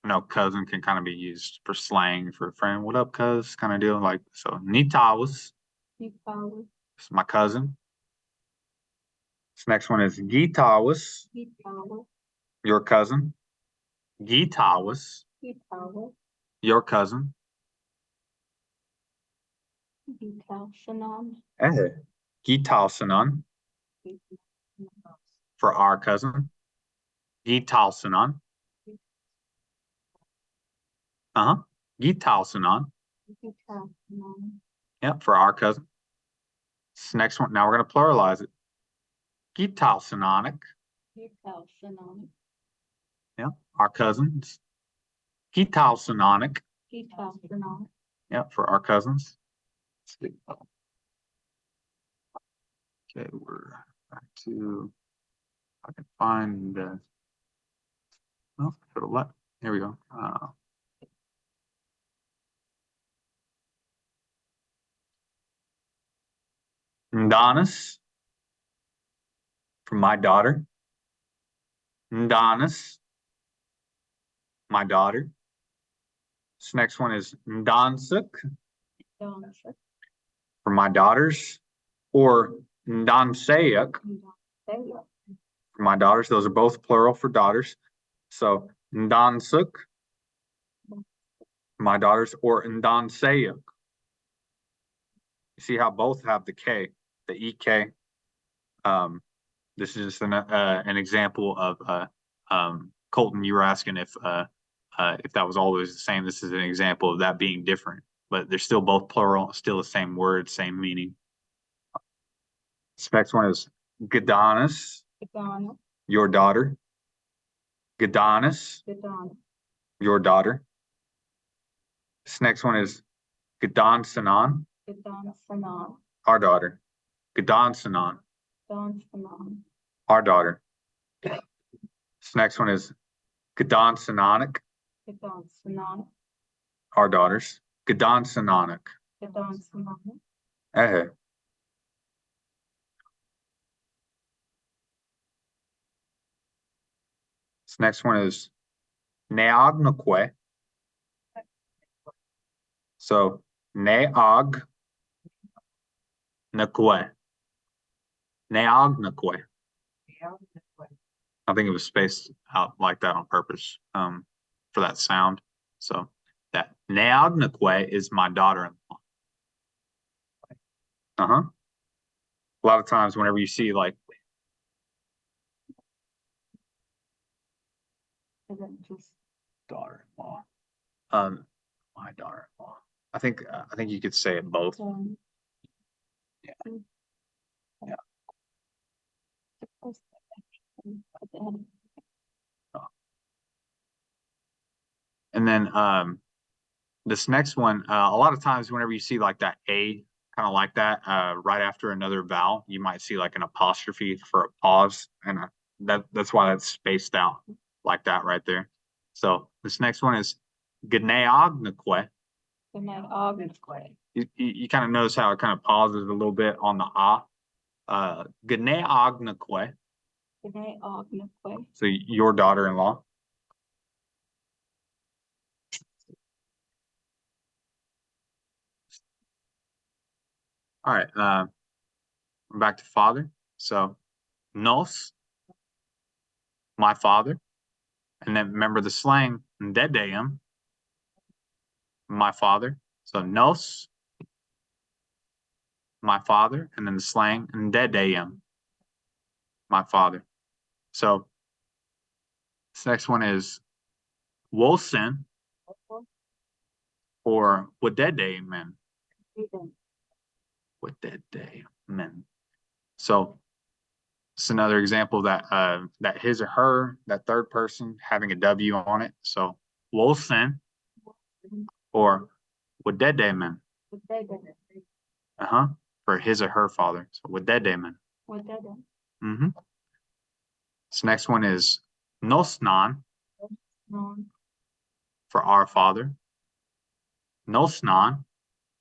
No, cousin can kind of be used for slang for a friend. What up, cuz? Kind of deal like so. Nitawas Nitawas, is my cousin. This next one is Gitawas, Gitawas, your cousin. Gitawas, Gitawas, your cousin. Gitalsanan, Gitalsanan for our cousin. Gitalsanan. Gitalsanan. Gitalsanan, Yep, for our cousin. This next one, now we're going to pluralize it. Gitalsananic. Gitalsanan, Yep, our cousins. Gitalsananic. Gitalsanan, Yep, for our cousins. Okay, we're back to, I can find, oh, to the left. Here we go. Ndonis for my daughter. Ndonis, my daughter. This next one is Ndonsuk Donsa, for my daughters, or Ndonsayak Ndonsayak, for my daughters. Those are both plural for daughters. So Ndonsuk, my daughters, or Ndonsayak. You see how both have the K, the EK. This is just an example of Colton. You were asking if that was always the same. This is an example of that being different, but they're still both plural, still the same word, same meaning. This next one is Gadanis, Gadana, your daughter. Gadanis, Gadana, your daughter. This next one is Gadan Sanan, Gadansanan, our daughter. Gadan Sanan, Dansanan, our daughter. This next one is Gadan Sananic, Gadansanan, our daughters. Gadan Sananic. Gadansanan, This next one is Neagnakwe. So Neagnakwe. Neagnakwe. I think it was spaced out like that on purpose for that sound. So that Neagnakwe is my daughter-in-law. A lot of times whenever you see like just daughter-in-law, my daughter-in-law. I think you could say it both. Yeah. Yeah. And then this next one, a lot of times whenever you see like that A, kind of like that, right after another vowel, you might see like an apostrophe for a pause, and that's why that's spaced out like that right there. So this next one is Gneagnakwe. You kind of notice how it kind of pauses a little bit on the ah. Gneagnakwe. So your daughter-in-law. All right, back to father. So nos, my father. And then remember the slang, dedeum, my father. So nos, my father, and then the slang, dedeum, my father. So this next one is Wolsen, or Wadedemen. Wadedemen. So it's another example that that his or her, that third person having a W on it. So Wolsen or Wadedemen. For his or her father. So Wadedemen. Mm-hmm. This next one is Nosnan for our father. Nos non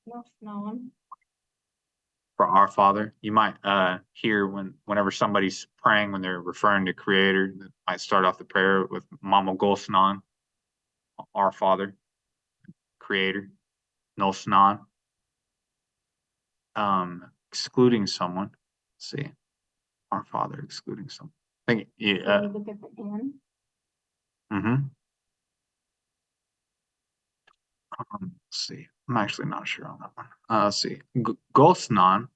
No, no. for our Father. You might hear whenever somebody's praying, when they're referring to Creator, that might start off the prayer with Mamo Gos non, our Father, Creator, Nos non. Excluding someone. Let's see, our Father excluding someone. I think Can yeah. you look at the N? Mm-hmm. Let's see. I'm actually not sure on that one. Let's see. Gos non,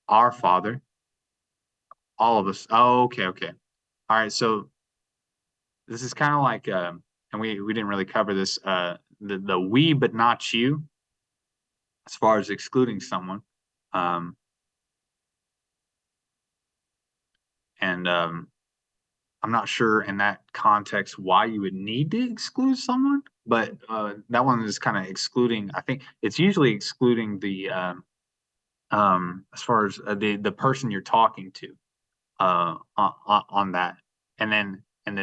our Father. All of us. Oh, okay, okay. All right. So this is kind of like, and we didn't really cover this. The we but not you, as far as excluding someone. And I'm not sure in that context why you would need to exclude someone, but that one is kind of excluding. I think it's usually excluding the as far as the person you're talking to on that, and then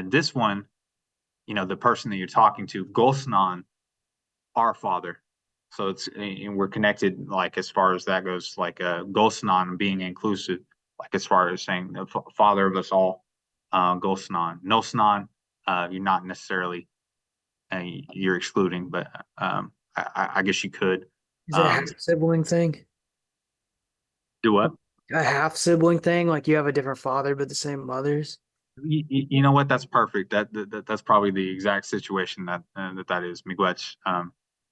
this one, the person that you're talking to, Gosnan, our Father. So it's and we're connected, like as far as that goes, like Gosnan being inclusive, like as far as saying the Father of us all, Gosnan. Nosnan, you're not necessarily you're excluding, but I guess you could Is it a half sibling thing? do what? A half sibling thing, like you have a different father but the same mothers? You know what? That's perfect. That's probably the exact situation that is. Miigwech.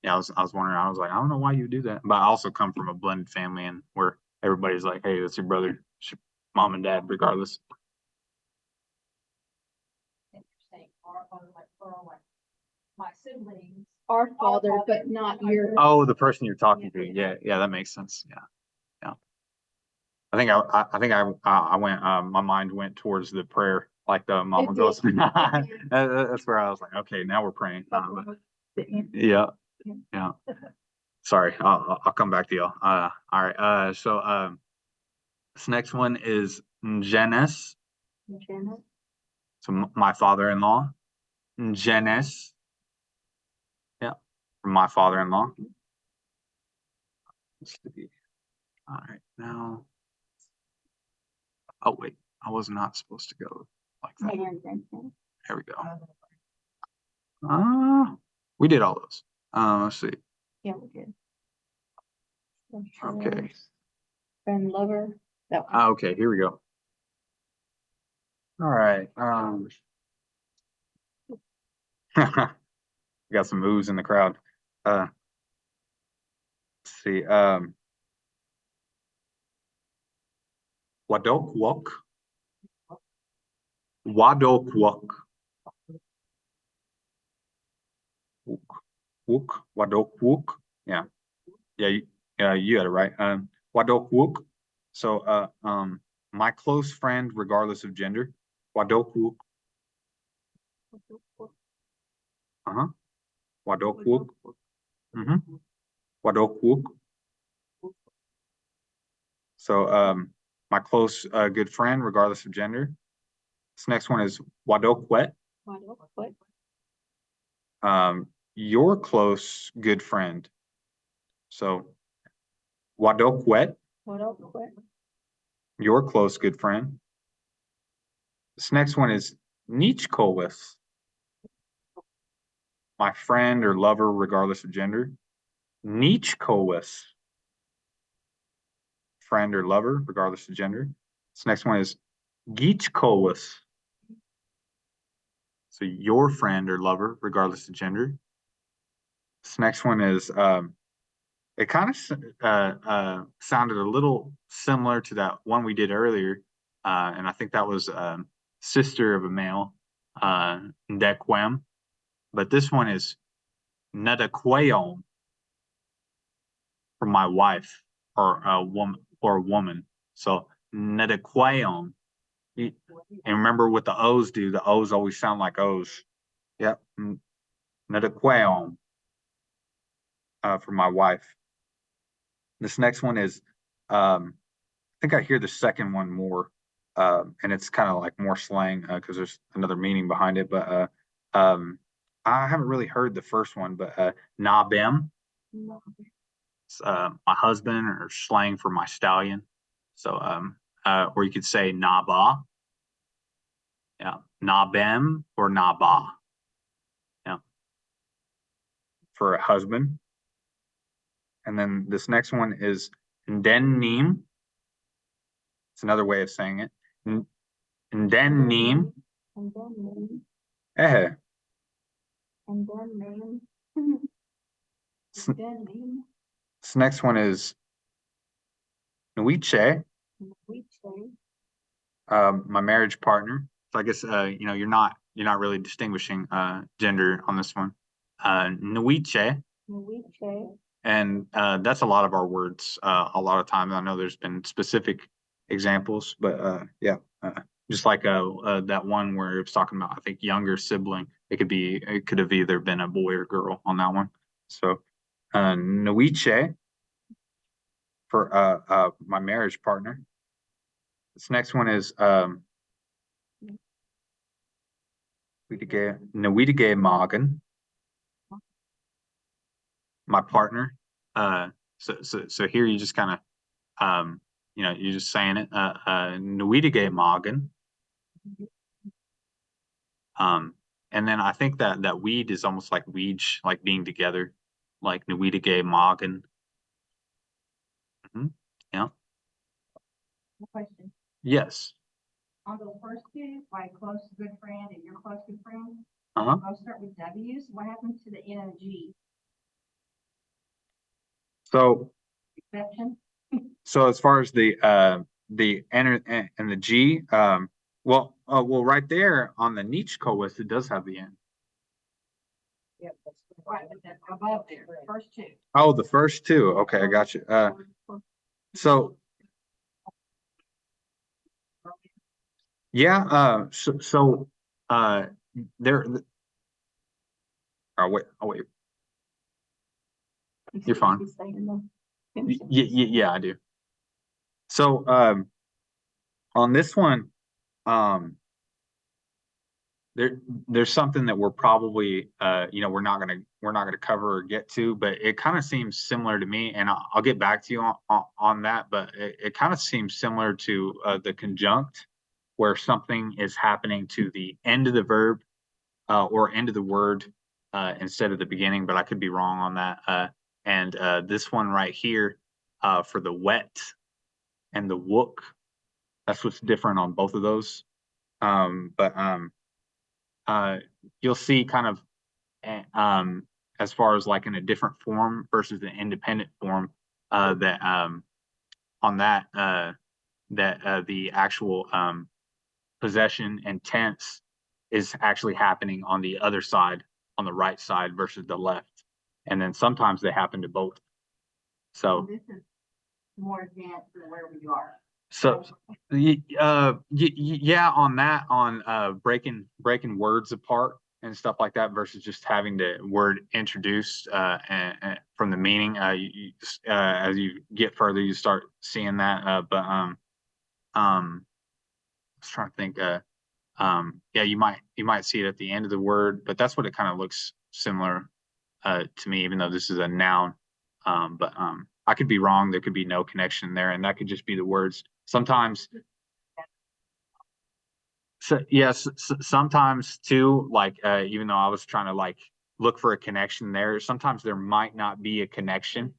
Yeah, I was wondering. I was like, I don't know why you do that, but I also come from a blended family, and where everybody's like, hey, that's your brother, it's your mom and dad, regardless. Interesting, our father, like, plural, like, my siblings. Our Father, but not your. Oh, the person you're talking to. Yeah, that makes sense. Yeah. I think I went. My mind went towards the prayer, like the Mama It goes. did. That's where I was like, okay, now we're praying. The N. Yeah. Sorry, I'll come back to you. All right. So this next one is Njenes. Janet. So my father-in-law. Njenes. Yeah, from my father-in-law. Let's see. All right, now. Oh wait, I was not supposed to go like that. There we go. We did all those. Let's see. Yeah, we did. Okay. Friend, lover. That one. Okay, here we go. All right. We got some moves in the crowd. Let's see. Wadok Wok. Wadok Wok. Wook. Wadok Wook. Yeah. You had it right. Wadok Wook. So my close friend, regardless of gender. Wadok Wook. Uh-huh. Wadok Wook. Mm-hmm. Wadok Wook. So my close good friend, regardless of gender. This next one is Wadok Wet. What? Your close good friend. So Wadok Wet, What? your close good friend. This next one is Nichkowis. My friend or lover, regardless of gender. Nichkowis. Friend or lover, regardless of gender. This next one is Gichkowis. So your friend or lover, regardless of gender. This next one is it kind of sounded a little similar to that one we did earlier, and I think that was sister of a male, Ndekwem, but this one is Nedekweon for my wife or a woman. So Nedekweon, and remember what the O's do. The O's always sound like O's. Yep, Nedekweon for my wife. This next one is, I think I hear the second one more, and it's kind of like more slang because there's another meaning behind it. But I haven't really heard the first one, but Nabem, it's, my husband, or slang for my stallion. So or you could say Naba. Yeah, Nabem or Naba. Yeah, for a husband. And then this next one is Ndenim. It's another way of saying it. Ndenim. And then name, Eh. and then name. S- And then name, This next one is Nuiche, we say, my marriage partner. So I guess you know, you're not really distinguishing gender on this one. Nuiche, we say, and that's a lot of our words. A lot of times, I know there's been specific examples, but yeah, just like that one where it was talking about, I think, younger sibling. It could have either been a boy or girl on that one. So Nuiche for my marriage partner. This next one is Nawidige Morgan, my partner. So here you just kind of you know, you're just saying it. Nawidige Morgan. And then I think that weed is almost like weej, like being together, like Nawidige Morgan. Yeah. Question. Yes. On the first two, like close good friend and your close good friend, Uh-huh. I'll start with W's. What happens to the N and G So exception? as far as the N and the G, well, right there on the niche coas, it does have the N. Yep. Right, but that's above there, first two. Oh, the first two. Okay, I got you. So yeah, there. Oh wait. You're fine. Yeah, I do. So on this one, there's something that we're probably you know, we're not gonna cover or get to, but it kind of seems similar to me, and I'll get back to you on that. But it kind of seems similar to the conjunct, where something is happening to the end of the verb or end of the word instead of the beginning, but I could be wrong on that. And this one right here for the wet and the wook, that's what's different on both of those. But you'll see kind of as far as like in a different form versus the independent form that on that the actual possession and tense is actually happening on the other side, on the right side versus the left. And then sometimes they happen to both. So This is more advanced than where we are. so yeah, on that, on breaking words apart and stuff like that versus just having the word introduced and from the meaning. As you get further, you start seeing that. I was trying to think. Yeah, you might see it at the end of the word, but that's what it kind of looks similar to me, even though this is a noun. But I could be wrong. There could be no connection there, and that could just be the words. Sometimes, so yes, sometimes too. Like even though I was trying to like look for a connection there, sometimes there might not be a connection,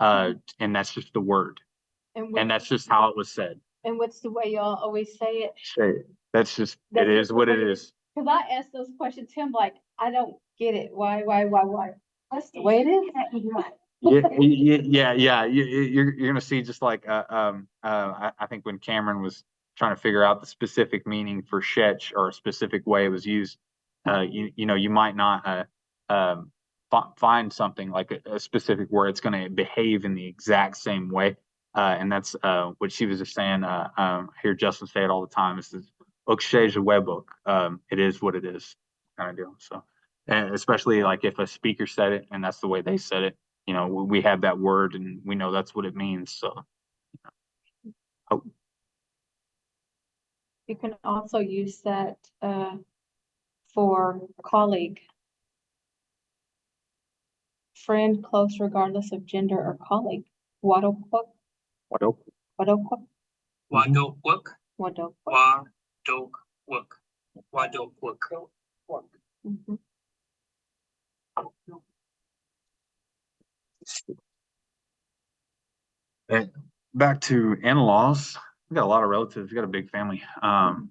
and that's just the word, and that's just how it was said. And what's the way y'all always say it? That's just it That's is just what the it way is. Cause I asked those questions to him, like, I don't get it. Why? That's the way it is. Yeah. You're gonna see just like I think when Cameron was trying to figure out the specific meaning for Shetch or a specific way it was used, you know, you might not find something like a specific where it's gonna behave in the exact same way. And that's what she was just saying. I hear Justin say it all the time. It's this webbook. It is what it is, kind of deal. So, and especially like if a speaker said it and that's the way they said it, you know, we have that word and we know that's what it means. So, oh, You can also use that for colleague. friend, close regardless of gender or colleague. Wadokwa, What else? Wadokwa, Wadokwook, Wadokwa. Wadokwook, Wadokwook. Mhm. And back to in-laws. We got a lot of relatives. We got a big family. Ninam,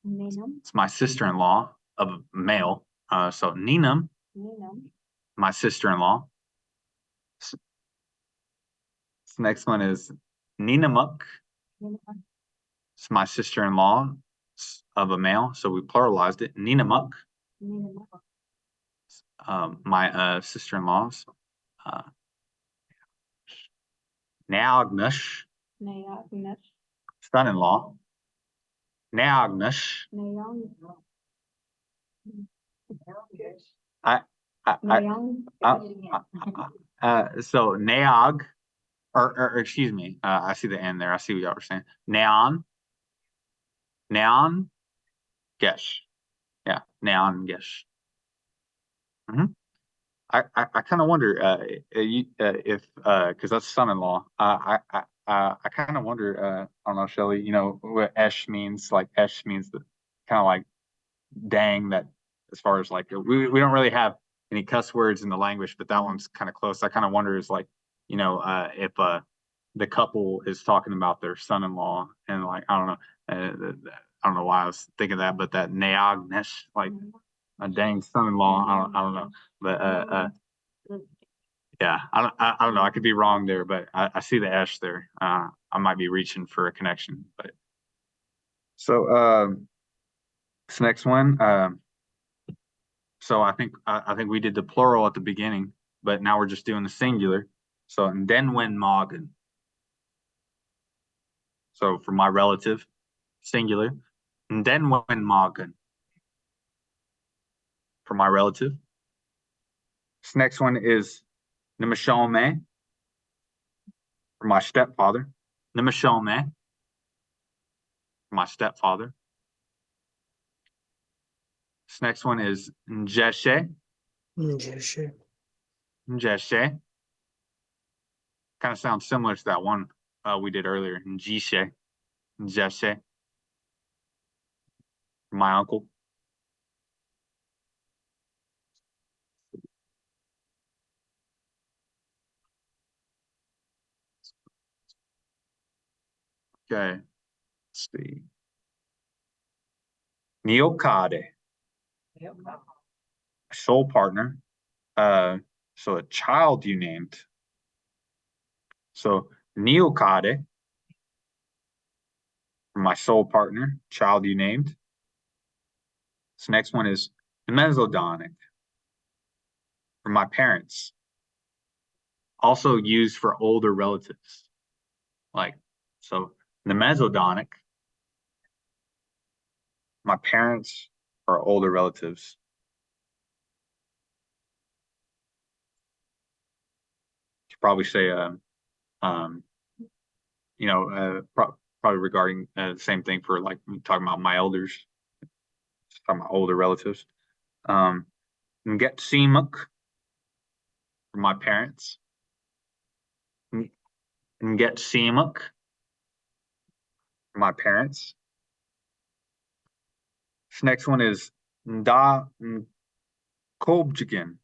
Ninam, it's my sister-in-law of a male. So Ninam, Ninam, my sister-in-law. This next one is Ninamuk. Ninam, It's my sister-in-law of a male. So we pluralized it. Ninamuk, Ninam, my sister-in-laws. Naagnash, Nayagnash, son-in-law. Naagnash. Nayang. I, Nayang. so Naog, or excuse me, I see the N there. I see what y'all are saying. Neon, Gesh. Yeah, Neon Gesh. I kind of wonder if because that's son-in-law. I kind of wonder. I don't know, Shelly. You know what Esh means? Like Esh means the kind of like dang. That as far as like we don't really have any cuss words in the language, but that one's kind of close. I kind of wonder is like if the couple is talking about their son-in-law and like I don't know. I don't know why I was thinking that, but that Neagnesh, like a dang son-in-law. I don't know, but yeah, I don't know. I could be wrong there, but I see the Esh there. I might be reaching for a connection, but so this next one. So I think we did the plural at the beginning, but now we're just doing the singular. So and then when Morgan. So for my relative, singular. And then when Morgan. For my relative. This next one is Nimashome. For my stepfather. Nimashome. For my stepfather. This next one is Njeshe. Njeshe. Njeshe. Kind of sounds similar to that one we did earlier. Njishe. Njeshe. My uncle. Okay. Let's see. Neokade. Soul partner. So a child you named. So Neokade. My soul partner, child you named. This next one is Mesodonic. For my parents. Also used for older relatives. Like, so the Mesodonic. My parents are older relatives. Should probably say, probably regarding the same thing for like talking about my elders, talking about older relatives. Ngetsimuk for my parents. Ngetsimuk for my parents. This next one is Nda Kobjikin.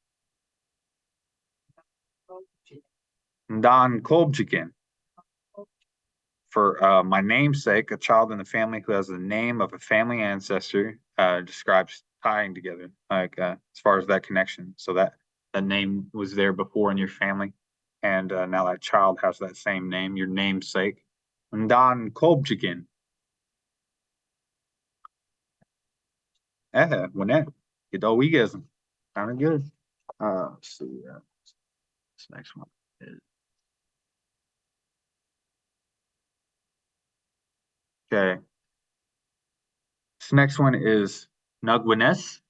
Ndan Kobjikin. For my namesake, a child in the family who has the name of a family ancestor describes tying together, like as far as that connection. So that name was there before in your family, and now that child has that same name, your namesake. Ndan Kobjikin. When that Gedowigism. Kind of good. Let's see. This next one is. Okay. This next one is Nugwines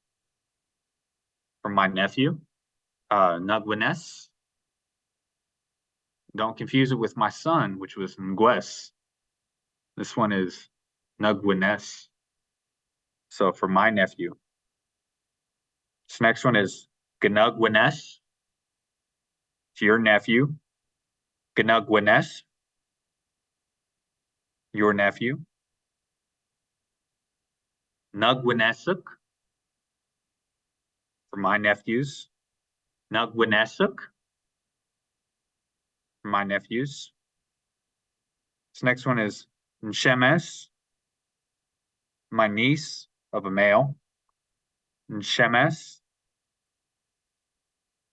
from my nephew. Nugwines. Don't confuse it with my son, which was Ngues. This one is Nugwines. So for my nephew. This next one is Gnugwinesh. To your nephew. Gnugwinesh. Your nephew. Nugwinesuk. For my nephews. Nugwinesuk. For my nephews. This next one is Nshemes. My niece of a male. Nshemes.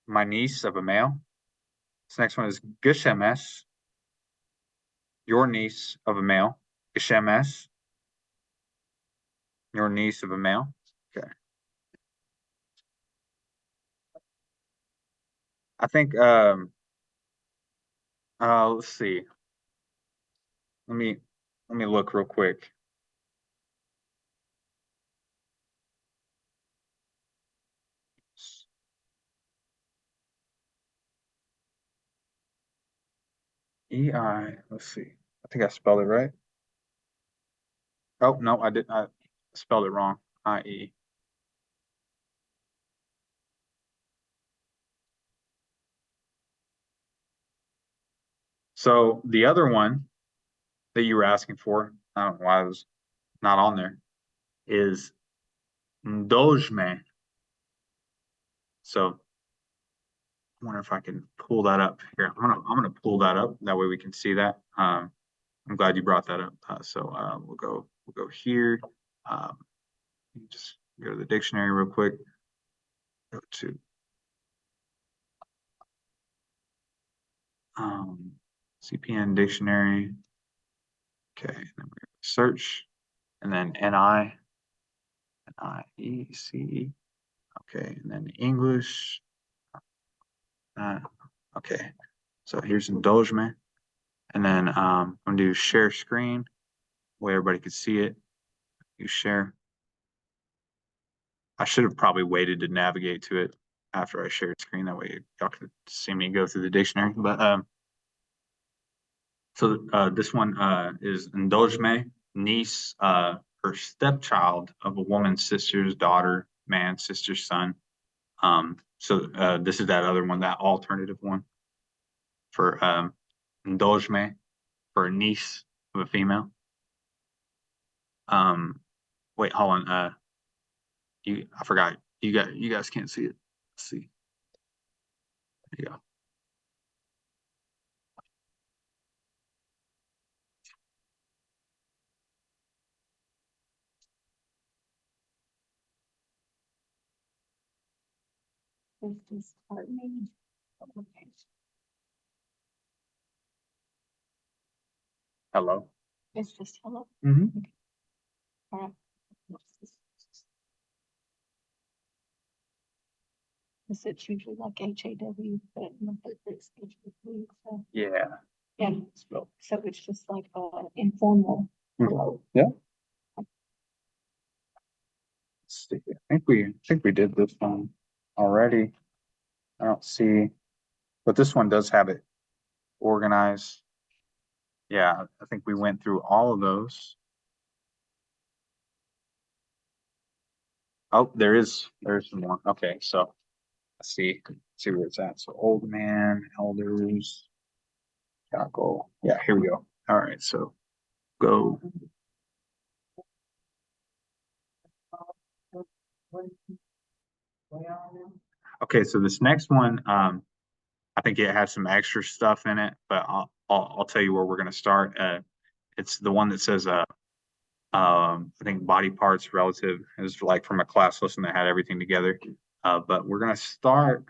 My niece of a male. This next one is Geshemes. Your niece of a male. Geshemes. Your niece of a male. Okay. I think let's see. Let me look real quick. EI, let's see. I think I spelled it right. Oh, no, I didn't. I spelled it wrong. IE. So the other one that you were asking for, I don't know why it was not on there, is Ndojme. So I wonder if I can pull that up here. I'm gonna pull that up. That way we can see that. I'm glad you brought that up. We'll go here. Just go to the dictionary real quick. Go to CPN dictionary. Okay, and then we search, and then NIECE. Okay, and then English. Okay, so here's Indulgement, and then I'm gonna do share screen, where everybody could see it. You share. I should have probably waited to navigate to it after I shared screen. That way y'all could see me go through the dictionary. But this one is Ndojme, niece, her stepchild of a woman's sister's daughter, man, sister's son. This is that other one, that alternative one for Ndojme, for a niece of a female. Wait, hold on. I forgot. You guys can't see it. Let's see. There you go. Is this hardening? Okay. Hello. It's just hello. Mm-hmm. All right. Is it usually like HAW, but it's HAW, so Yeah. yeah. So it's just like informal hello. Yeah. Let's see. I think we did this one already. I don't see, but this one does have it organized. Yeah, I think we went through all of those. Oh, there's some more. Okay, so let's see where it's at. So old man, elders, jackal. Yeah, here we go. All right, so go. Okay, so this next one, I think it has some extra stuff in it, but I'll tell you where we're gonna start. It's the one that says I think body parts relative is like from a class lesson that had everything together. But we're gonna start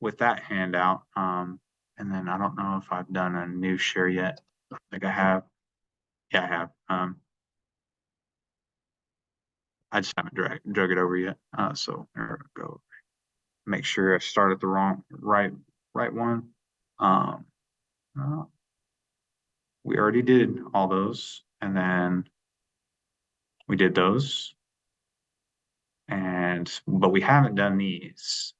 with that handout. And then I don't know if I've done a new share yet. I think I have. Yeah, I have. I just haven't drug it over yet. So there we go. Make sure I start at the right one. We already did all those, and then we did those, but we haven't done these.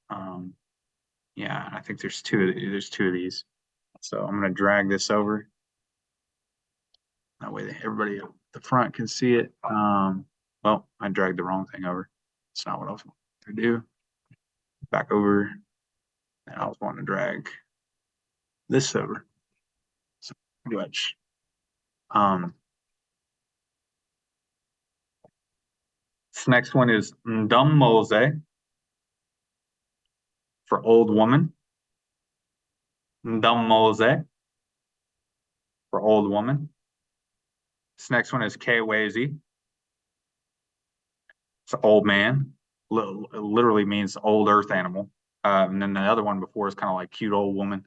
Yeah, I think there's two of these. So I'm gonna drag this over. That way everybody at the front can see it. Well, I dragged the wrong thing over. It's not what I was going to do. back over. And I was wanting to drag this over. So pretty much. This next one is Ndumose for old woman. Ndumose for old woman. This next one is Kwezi. It's an old man. Literally means old earth animal. And then the other one before is kind of like cute old woman.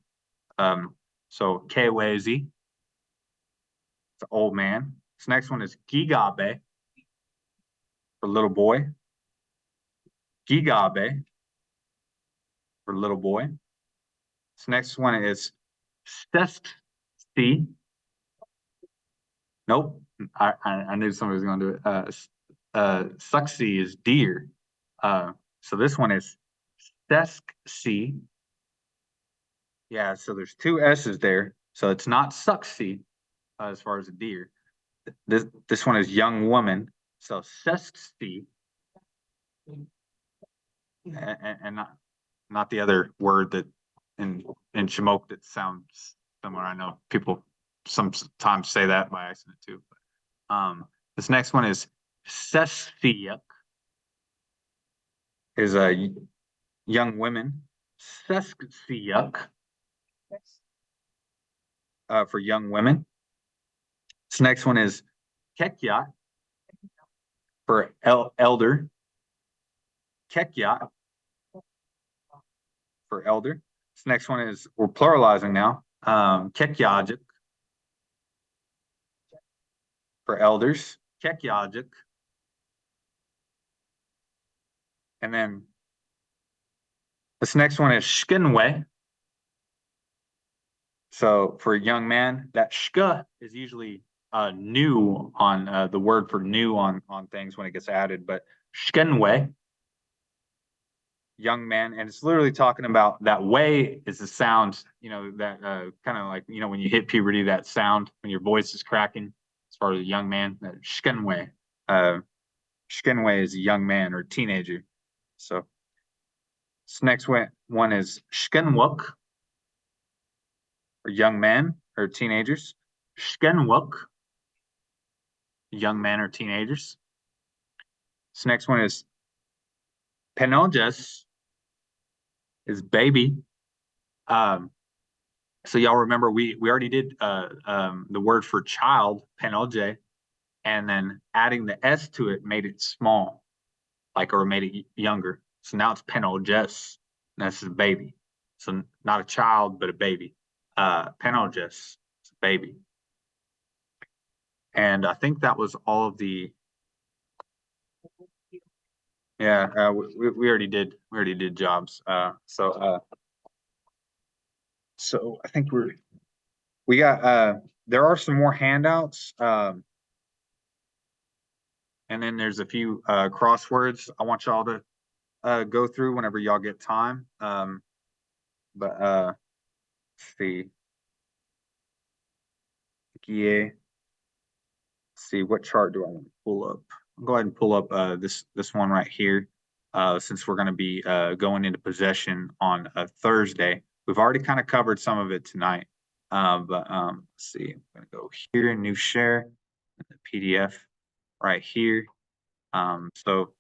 So Kwezi. It's an old man. This next one is Gigabe for little boy. Gigabe for little boy. This next one is Sesti. Nope. I knew somebody was going to do it. Suxi is deer. So this one is Sesksi. Yeah, so there's two S's there. So it's not Suxi as far as a deer. This one is young woman. So Sesksi. And not the other word that in Chimook that sounds similar. I know people sometimes say that by accident too. But, this next one is Sesiak. Is a young women. Sesiak for young women. This next one is Kekyat for elder. Kekyat for elder. This next one is, we're pluralizing now. Kekyajik for elders. Kekyajik. And then this next one is Shkinwe. So for a young man, that shka is usually new on the word for new on things when it gets added, but Shkinwe, young man, and it's literally talking about that way is the sound, that kind of like, when you hit puberty, that sound when your voice is cracking as far as a young man, that Shkinwe. Shkinwe is a young man or teenager. So this next one is Shkenwook, or young man or teenagers. Shkenwook, young men or teenagers. This next one is Peneljes, is baby. So y'all remember we already did the word for child, Penelje, and then adding the S to it made it small, or made it younger. So now it's Peneljes, and this is a baby. So not a child, but a baby. Peneljes, it's a baby. And I think that was all of the. Yeah, we already did jobs. So I think we got there are some more handouts. And then there's a few crosswords I want y'all to go through whenever y'all get time. But let's see. Yeah. Let's see, what chart do I want to pull up? I'll go ahead and pull up this one right here. Since we're going to be going into possession on a Thursday. We've already kind of covered some of it tonight. But let's see, I'm going to go here, new share, the PDF right here. So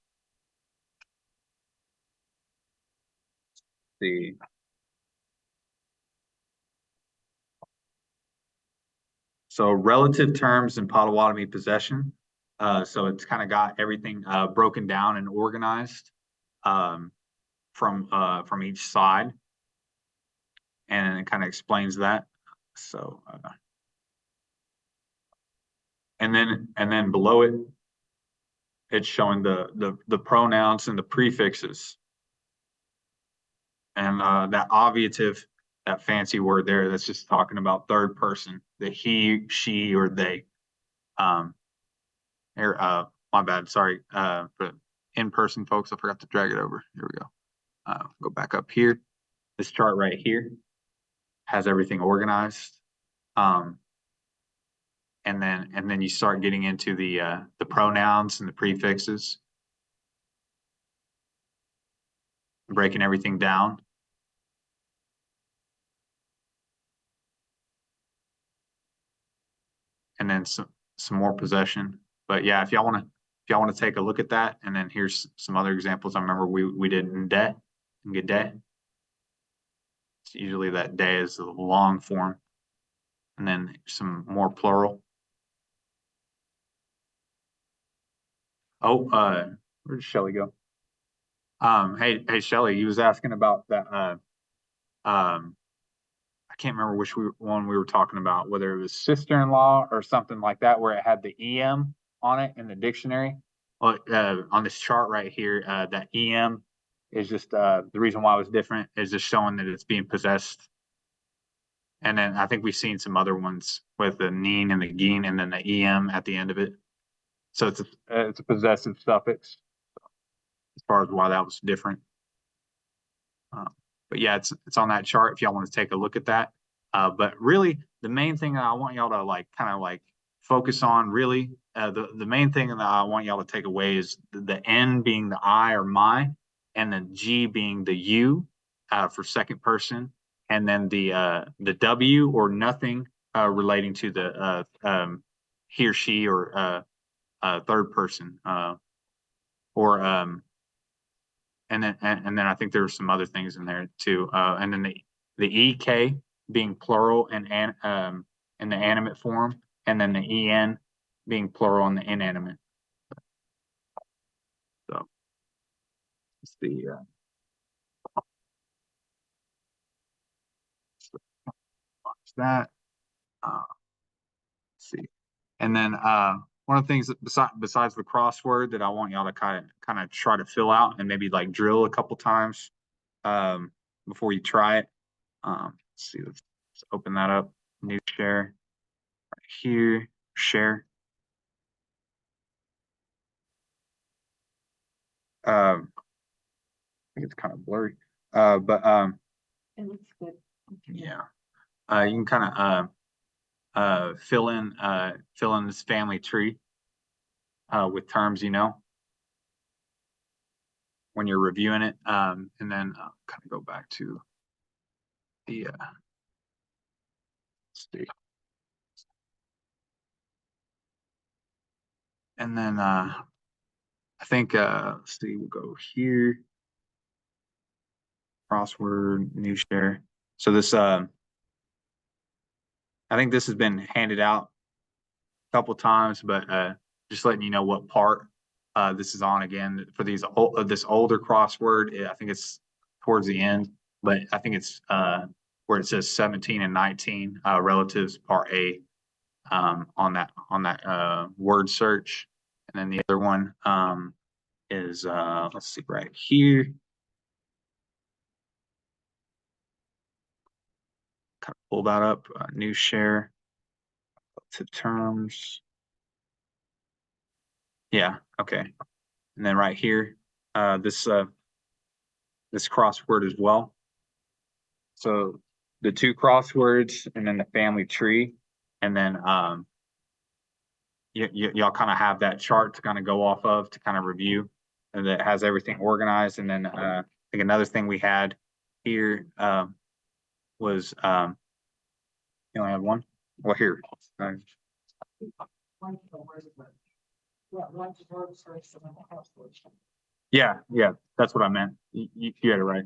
the relative terms in Potawatomi possession. So it's kind of got everything broken down and organized from each side, and it kind of explains that. So and then below it, it's showing the pronouns and the prefixes, and that obviative, that fancy word there, that's just talking about third person, the he, she, or they. My bad, sorry. For in-person folks, I forgot to drag it over. Here we go. Go back up here. This chart right here has everything organized. And then you start getting into the pronouns and the prefixes. breaking everything down. And then some more possession. But yeah, if y'all want to take a look at that, and then here's some other examples. I remember we did in debt and get debt. It's usually that day is the long form, and then some more plural. Oh, where did Shelly go? Hey Shelly, you was asking about that. I can't remember which one we were talking about, whether it was sister-in-law or something like that, where it had the EM on it in the dictionary. Well, on this chart right here, that EM is just the reason why it was different is just showing that it's being possessed. And then I think we've seen some other ones with the neen and the geen and then the EM at the end of it. So it's a possessive suffix as far as why that was different. But yeah, it's on that chart if y'all want to take a look at that. But really, the main thing that I want y'all to kind of focus on, really, the main thing that I want y'all to take away is the N being the I or my, and the G being the you for second person, and then the W or nothing relating to the he or she or third person and then I think there were some other things in there too. And then the EK being plural and in the animate form, and then the EN being plural in the inanimate. So it's that. Let's see. And then one of the things that besides the crossword that I want y'all to kind of try to fill out and maybe drill a couple times before you try it. Let's see, let's open that up. New share right here, share. I think it's kind of blurry, but It looks good. yeah, you can kind of fill in this family tree with terms, when you're reviewing it, and then kind of go back to the state. And then I think let's see, we'll go here. Crossword, new share. So this I think this has been handed out a couple times, but just letting you know what part this is on again for this older crossword. I think it's towards the end, but I think it's where it says 17 and 19 relatives part A on that word search. And then the other one is let's see right here. Kind of pull that up, new share to terms. Yeah, okay. And then right here, this crossword as well. So the two crosswords and then the family tree, and then y'all kind of have that chart to kind of go off of to kind of review, and that has everything organized. And then I think another thing we had here was you only have one. Well, here. Yeah, that's what I meant. You had it right.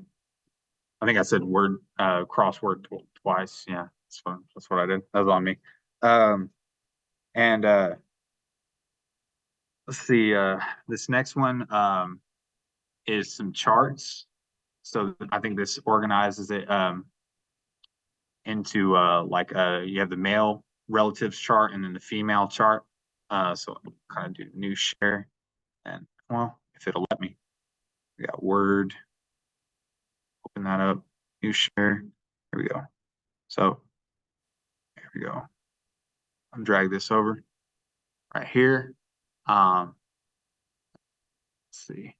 I think I said word crossword twice. Yeah, that's fun. That's what I did. That was on me. And let's see. This next one is some charts. So I think this organizes it into you have the male relatives chart and then the female chart. So I'll kind of do new share, and well, if it'll let me. We got Word. Open that up. New share. Here we go. So here we go. I'll drag this over right here. Let's see.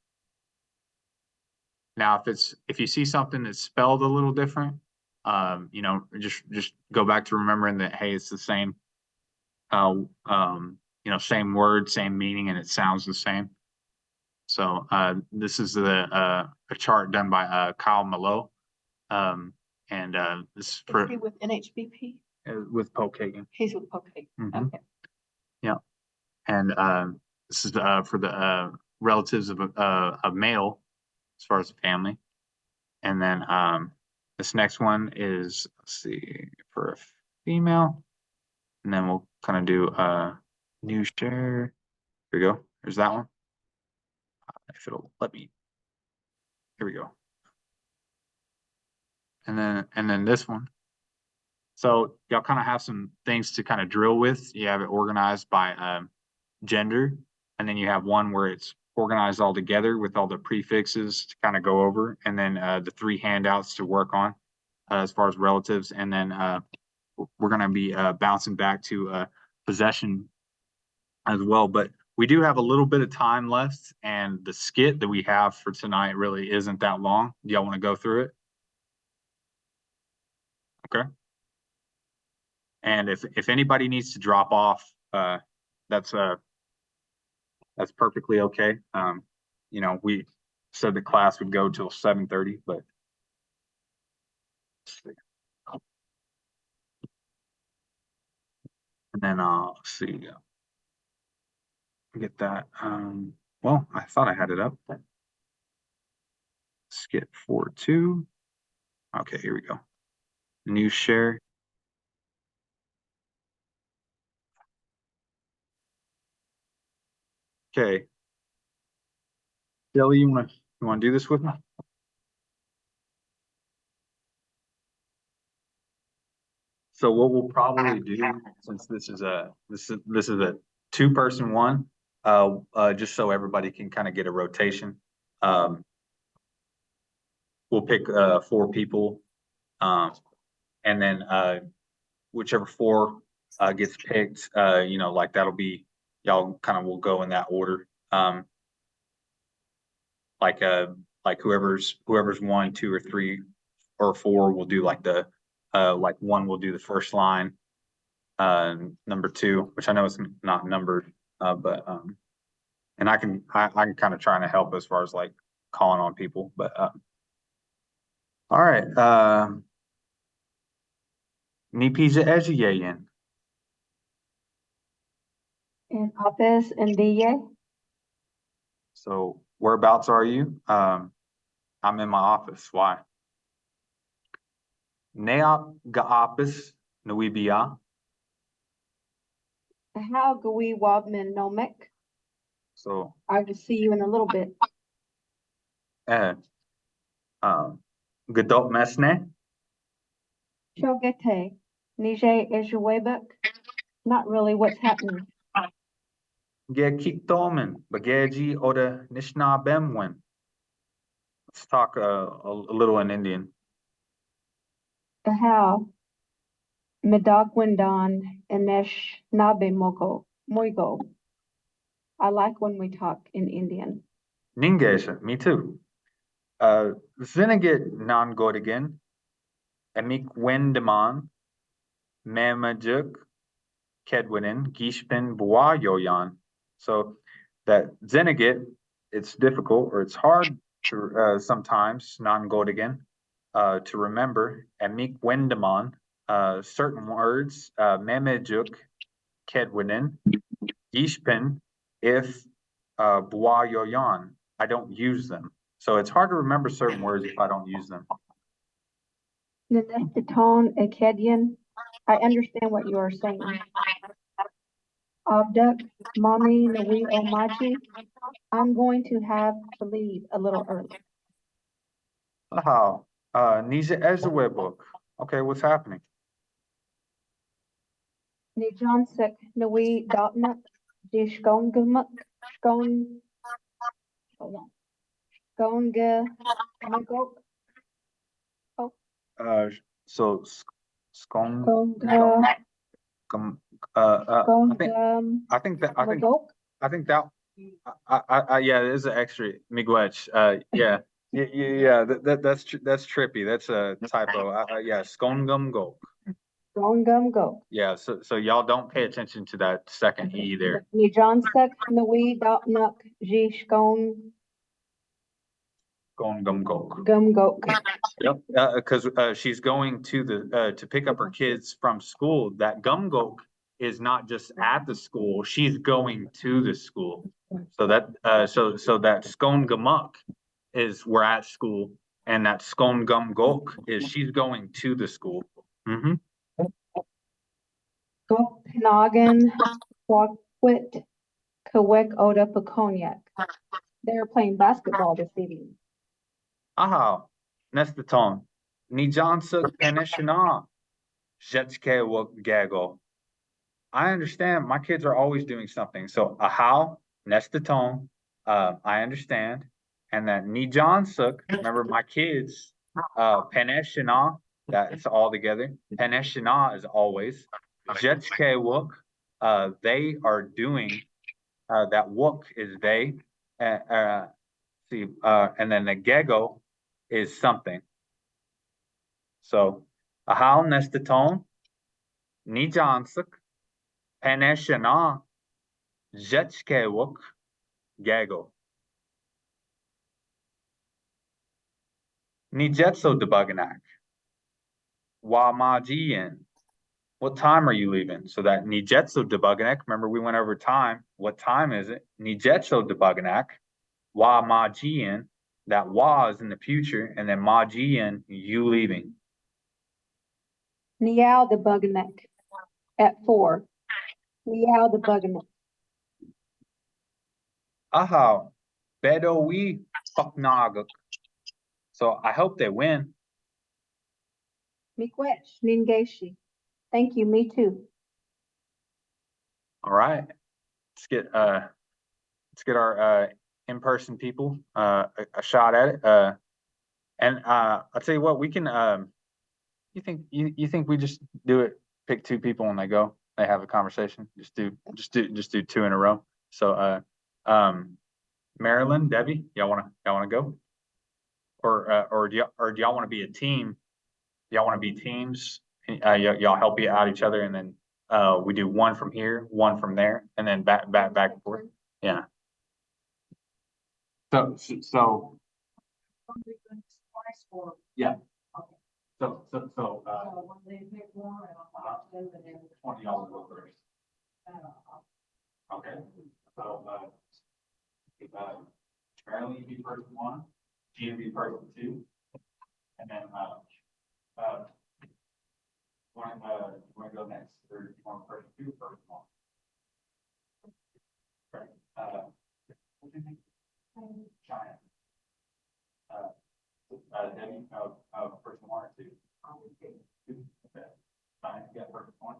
Now, if you see something that's spelled a little different, just go back to remembering that, hey, it's the same, same word, same meaning, and it sounds the same. So, this is a chart done by, Kyle Malo. And, this is Is for, he with NHBP? with Pokagon. He's with Poke. Mhm. Okay. And, this is, for the, relatives of a male, as far as the family. And then, this next one is, let's see, for a female. And then we'll kind of do, new share. Here we go. There's that one. If it'll let me. Here we go. And then this one. So y'all kind of have some things to kind of drill with. You have it organized by gender, and then you have one where it's organized all together with all the prefixes to kind of go over, and then the 3 handouts to work on as far as relatives, and then we're gonna be bouncing back to possession as well. But we do have a little bit of time left, and the skit that we have for tonight really isn't that long. Do y'all want to go through it? Okay. And if anybody needs to drop off, that's perfectly okay. You know, we said the class would go till 7:30, but and then let's see. Get that. Well, I thought I had it up. Skip 4.2. Okay, here we go. New share. Okay. Kelly, you wanna do this with me? So what we'll probably do, since this is a 2-person one, just so everybody can kind of get a rotation. We'll pick 4 people, and then whichever 4 gets picked, you know, like that'll be y'all kind of will go in that order. Like whoever's 1, 2, or 3, or 4 will do like the like 1 will do the first line. Number 2, which I know is not numbered, but and I can kind of trying to help as far as like calling on people, but all right. Ni pizza educating. In office and DA? So whereabouts are you? I'm in my office. Why? Neop ga office Nuibia. How Gawi Wabman Nomek? So I will see you in a little bit. Gadot Mesne. Shogete, Nije Ejuwebek? Not really what's happening. Ge Kiktomen. Bagaji Oda Nishna Bemwen. Let's talk a little in Indian. How Medagwindan Enesh Nabe Moigo. I like when we talk in Indian. Ningesha, me too. Zinagit non Godigan. Emik Wendeman. Mamajuk. Kedwinin. Gishpin Bua Yoyan. So that Zenigit, it's difficult or it's hard to sometimes non-Godigan to remember. And Meek Wendeman, certain words, Memejuk, Kedwinin, Yishpin, if Bua Yoyan, I don't use them. So it's hard to remember certain words if I don't use them. Nenestiton Ekedian. I understand what you are saying. Abduk, Mommy, Nawi Omachi. I'm going to have to leave a little early. How? Nija Ezra book. Okay, what's happening? Nijansek Nawi Dotnuk, Dishkongumuk, Skon, hold on. Skonga, Mugok, So scone. Skonga, I think that Mugok. yeah, it is an extra miigwech. Yeah, that's trippy. That's a typo. Yeah, skongum go. Skongum go. Yeah, so y'all don't pay attention to that second E there. Nijansek Nawi Dotnuk, Jishkon, Skon Gum Gok. Gum go. Yep, cause she's going to the to pick up her kids from school. That Gum Gok is not just at the school, she's going to the school. So that so that Skon Gumuk is we're at school, and that Skon Gum Gok is she's going to the school. Mm-hmm. Okanagan, Quaquit, Kawek Oda Peconiac. They're playing basketball this evening. Aha, Nestaton, Nijansa Kaneshana, Jetske Wok Gago. I understand my kids are always doing something. So ahau, Nestaton, I understand. And then Nijansuk, remember my kids, Peneshana, that's all together. Peneshana is always. Jetske Wok, they are doing, that Wok is they. See, and then the Gego is something. So ahau Nestaton, Nijansuk, Peneshana, Jetskewuk, Gago. Nijetso debuggenak. Wamajian. What time are you leaving? So that Nijetso debuggenak, remember we went over time. What time is it? Nijetso debuggenak. Wamajian. That was in the future, and then Majian, you leaving. Niao the Buggeneck at 4. Niao the Buggeneck. Ahau. Bedowi Faknaguk. So I hope they win. Miigwech, Ningeshi. Thank you, me too. All right. Let's get our in-person people a shot at it. And I'll tell you what, we can you think we just do it, pick 2 people and they have a conversation. Just do 2 in a row. So Marilyn, Debbie, y'all wanna go? Or do y'all want to be a team? Y'all want to be teams? Y'all help out each other, and then we do 1 from here, 1 from there, and then back and forth. Yeah. So yeah. So $20 go first. Okay. So Marilyn, you be person 1, Gina be person 2, and then you wanna go next, or you want person 2 or person 1? Right. What do you think? China. Debbie, person 1 or 2? 2. Okay. China, you got person 1.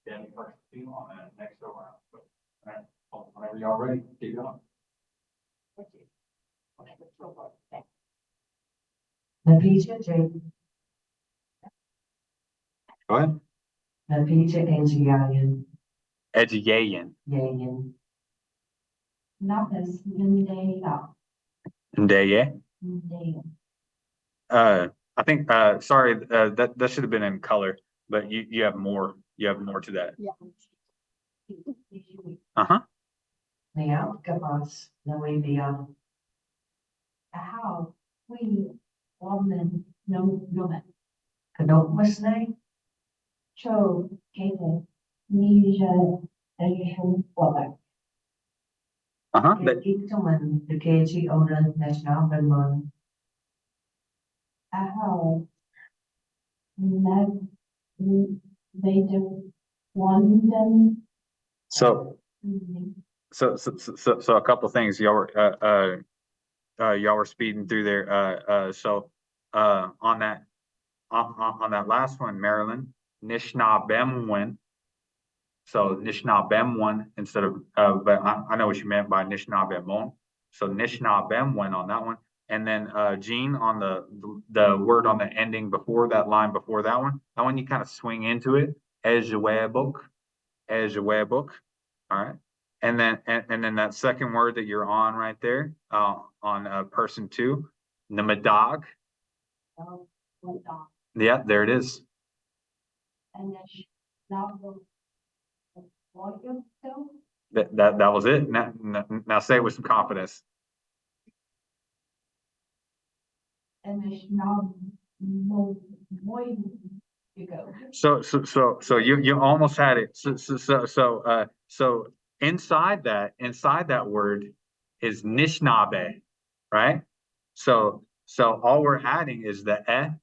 Debbie, person 2 on the next go round. So, all right. Well, whenever y'all ready, keep going. Napija J. Go ahead. Napija Njiayan. Edgeyayan. Yayan. Napis Mindea. Ndeye. Mindea. I think sorry, that should have been in color, but you have more to that. Yeah. Uh-huh. Niao Kapas. Nawibia. How we woman no woman. Kadok Masnay. Cho Kate Nija Asian Woman. Uh-huh. Kiktuman. The KG owner National Belmont. How they do one So a couple of things. Y'all were speeding through there. So on that last one, Maryland, Nishnabemwin. So Nishnabemwin instead of but I know what you meant by Nishnabemon. So Nishnabemwin on that one. And then Gene on the word on the ending before that line before that one you kind of swing into it as your book. All right. And then that second word that you're on right there, on person 2, Namadag. Yeah, there it is. and That was it. Now say it with some confidence. And there's no more, you go. So you almost had it. So inside that word is Nishnabé, right? So all we're adding is the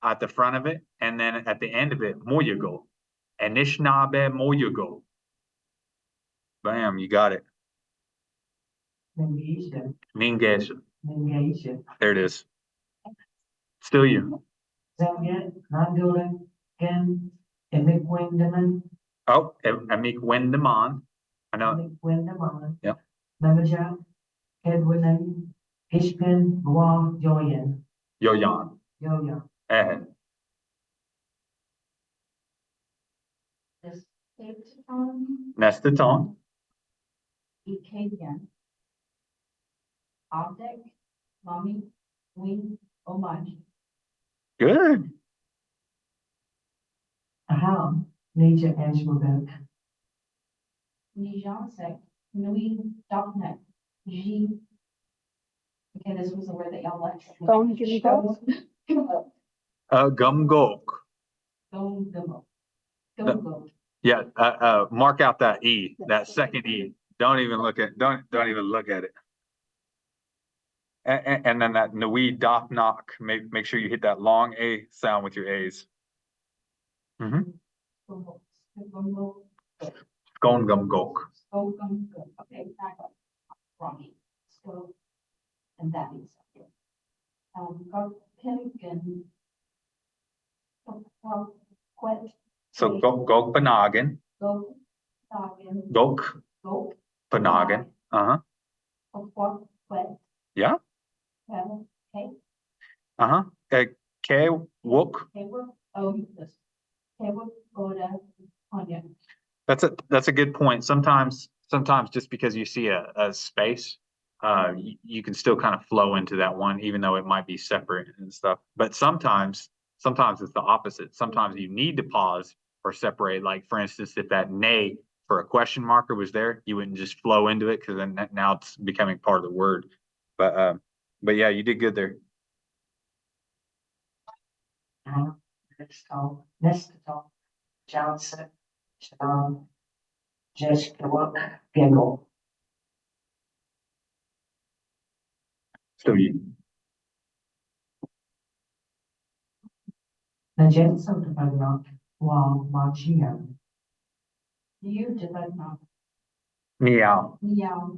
at the front of it, and then at the end of it, Moyago. Anishinaabe Moyago. Bam, you got it. Ningeisha, Ningesha. Ningeisha. There it is. Still you. Zamget, Nangolan, Gan, Emigwindaman, Oh, Amik Wendaman. I know. Emigwindaman. Yep. Namaja, Kedwinan, Ishpin, Guam, Joyan, Yoyan. Yoya. This Cape Nestaton. Icadian. Object, mommy, wing, homage. Good. Aham, Nature Ashwabek, Nijansek, Nui, Dopnek, G. Okay, this was the word that y'all liked. Gone, give me go. Gumgok. Go, go. Go, No. go. Yeah, mark out that E, that second E. Don't even look at it. And then that Nui Dop Knock, make sure you hit that long A sound with your A's. Mm-hmm. Go, go. Gon Gum Gok. Go, go. Okay, back up. Wrong. So, and that is. Go, Pelican. Quet. So Gok Panagan, Go, Noggin. Gok Go. Panagan. Uh-huh. Quet. Yeah. Okay. Uh-huh. K Wook. Oh, this. Kewa, Oda, Anya. That's a good point. Sometimes just because you see a space, you can still kind of flow into that one, even though it might be separate and stuff. But sometimes it's the opposite. Sometimes you need to pause or separate. Like for instance, if that nay for a question marker was there, you wouldn't just flow into it because then now it's becoming part of the word. But yeah, you did good there. Aham, Nestaton, Johnson, Jeshkawak, Giggle, Still you. Najet Sotabanok, Wal, Machia, You did that not. Meow. Meow.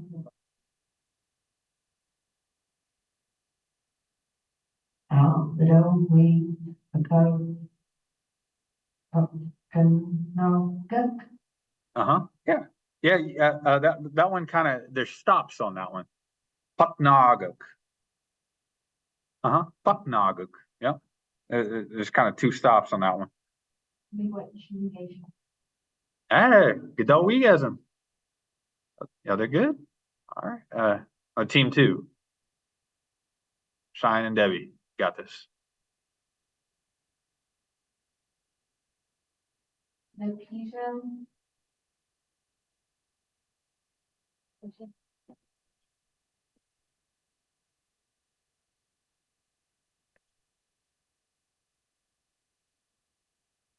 Al, Bido, We, Ako, Can, no, Guk, Uh-huh. Yeah. Yeah. That one kind of, there's stops on that one. Puknaguk. Uh-huh. Puknaguk. Yep. There's kind of two stops on that one. Big what engagement. Hey, Gedowiasm. Yeah, they're good. All right. Team 2. Shine and Debbie. Got this. The Pisa.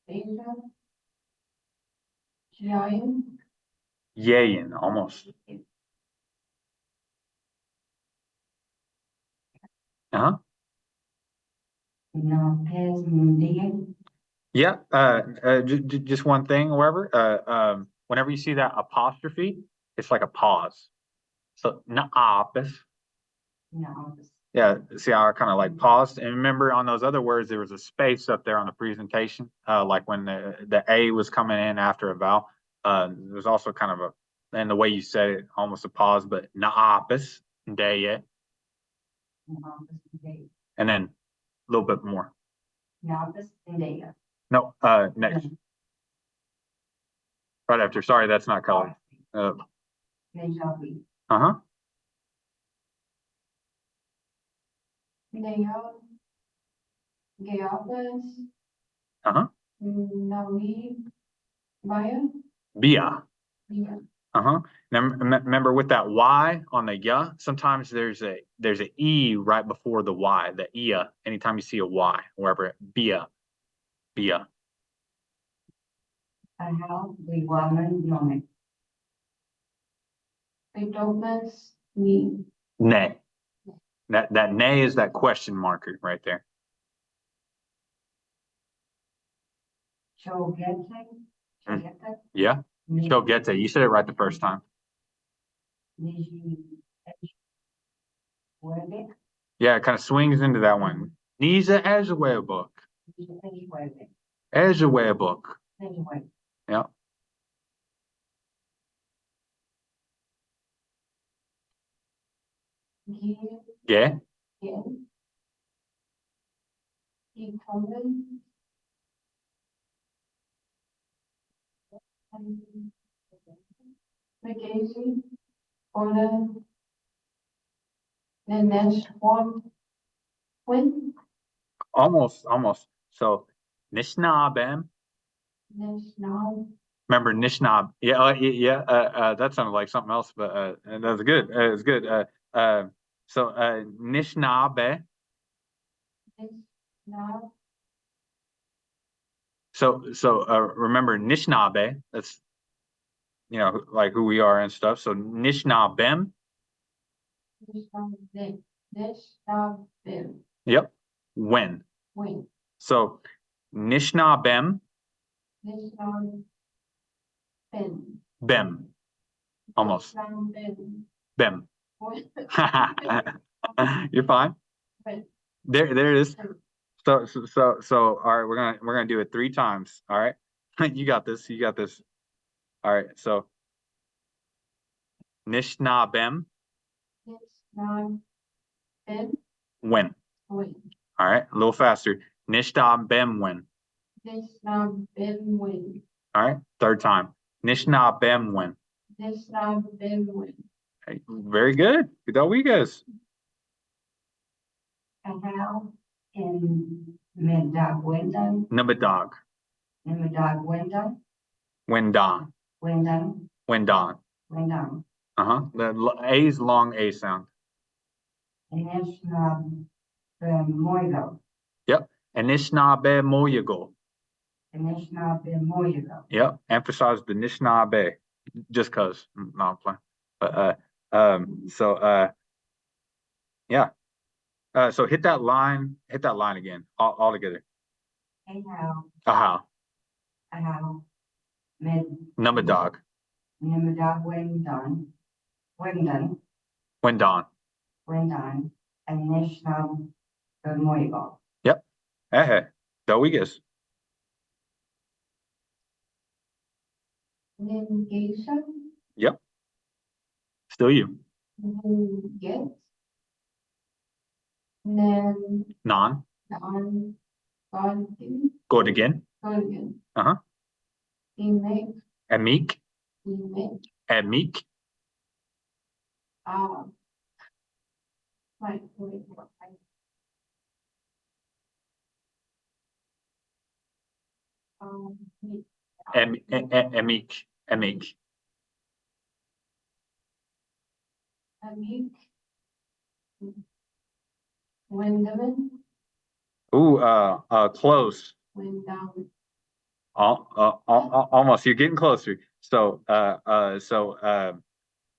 Asia. Giant. Yayin, almost. Uh-huh. no, Pez, Ndian, Yeah. Just one thing, however. Whenever you see that apostrophe, it's like a pause. So naapis. no, Yeah, see how I kind of like paused, and remember on those other words there was a space up there on the presentation, like when the A was coming in after a vowel. There's also kind of a, and the way you said it, almost a pause, but naapis day, and then a little bit more. Napas, India, No, next, right after. Sorry, that's not colored. Najabi, Uh-huh. Neo. Gayabas. Uh-huh. Nawi. Maya. Bia. Yeah. Uh-huh. Now, remember with that Y on the ya, sometimes there's a E right before the Y, the ia, anytime you see a Y, wherever, bia. How we woman moment. Beethoven's knee. Nay. That nay is that question marker right there. Show getting. Yeah, go get it. You said it right the first time. Yeah, it kind of swings into that one. Nisa Ezeway book. Ezeway book. Yeah. Yeah. Beethoven. McKenzie. Oder. The next one. When. Almost. So Nishnabem. Next now. Remember Nishnab? Yeah, that sounded like something else, but that was good. It was good. So Nishnabe. Next now. So remember Nishnabe. That's like who we are and stuff. So Nishnabem. Next now. Then. Yep. When. When. So Nishnabem. Next now. Ben. Bem. Almost. Now Ben. Bem. When. You're fine. Ben. There it is. So all right, we're gonna do it 3 times. All right. You got this. All right. So Nishnabem. Next now. Ben. When. When. All right. A little faster. Nishnabem when. Next now. Ben. When. All right. 3rd time. Nishnabem when. Next now. Ben. When. Hey, very good. Good job, you guys. How in Medag Wendan. Number dog. Medag Wendan. When don. Wendan. When don. Wendan. The A's long A sound. And it's not Moigo. Yep. Anishinaabe Moyago. And it's not Moigo. Yep. Emphasize the Anishinaabe. Just cause. No, I'm playing. But yeah. So hit that line again. All together. Aha. Med. Number dog. Medag Wendan. Wendan. When don. Wendan. And it's not Moigo. Yep. Hey. Doigas. Negation. Yep. Still you. Get. Then. Non. On. God. Go it again. Again. Uh-huh. Make. Amik. Make. Amik. Wait. Amik. Amik. Wendoven. Ooh, close. Wendown. Almost. You're getting closer. So,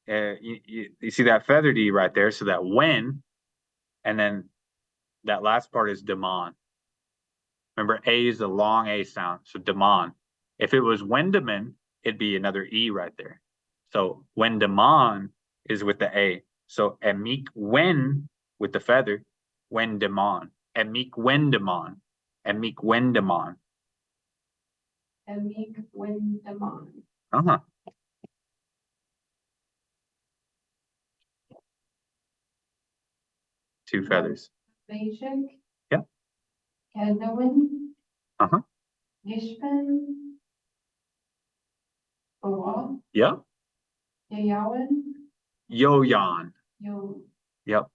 you see that feather D right there. So that when, and then that last part is demon. Remember, A is a long A sound. So demon. If it was Wendeman, it'd be another E right there. So Wendemon is with the A. So Emik when with the feather, Wendemon. Emik Wendemon. Emik Wendemon. Amik Wendemon. Uh-huh. Two feathers. Basic. Yeah. Kedwin. Uh-huh. Gishpan. Boa. Yeah. Yayawan. Yo-yan. Yo. Yep.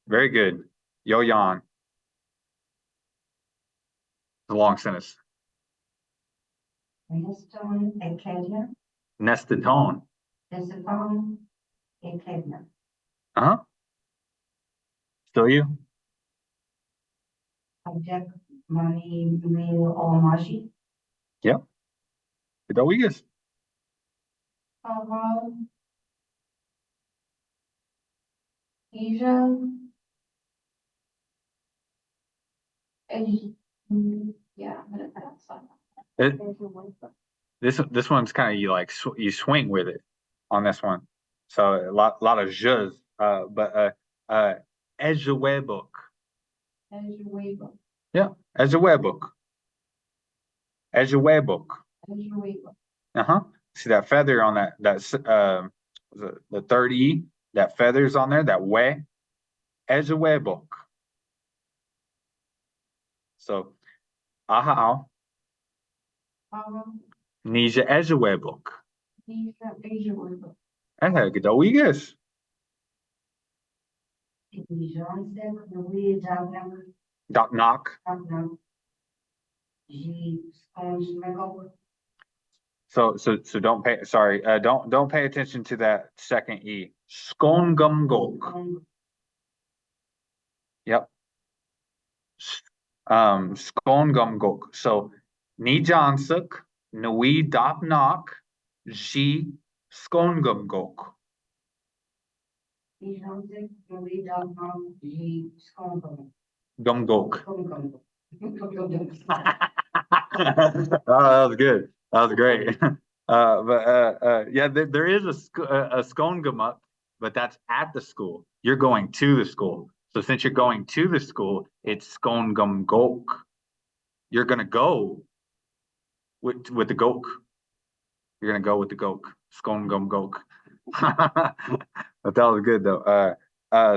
Very good. Yo-yan. The long sentence. Neston Acadia. Nested tone. Desifon, and Kevner. Uh-huh. Still you? Object money meal or mashi. Yep. Rodriguez. Asia. Yeah, I'm gonna put outside. This one's kind of you like you swing with it on this one. So a lot of zhuz. Ejewebuk. As your way book, Yeah. Ejewebuk. Ejewebuk. as your way book. Uh-huh. See that feather on was it the third E? That feather's on there, that way. Ejewebuk. So aha. Nije Ejewebuk. These are Asia way book. Rodriguez. Johnson, Louis Dagner, Dot knock. Dagner. G. Scones Mego. So don't pay, sorry, don't pay attention to that second E. Skongumgok. Yep. Skongumgok. So Ni Jansuk, Nui Dop Knock, Ji Skongumgok. Johnson, Louis Dagner, G. Scones. Gumgok. Oh, that was good. That was great. Yeah, there is a Skongumuk, but that's at the school. You're going to the school. So since you're going to the school, it's Skongumgok. You're gonna go with the gok. You're gonna go with the gok. Skongumgok. But that was good though.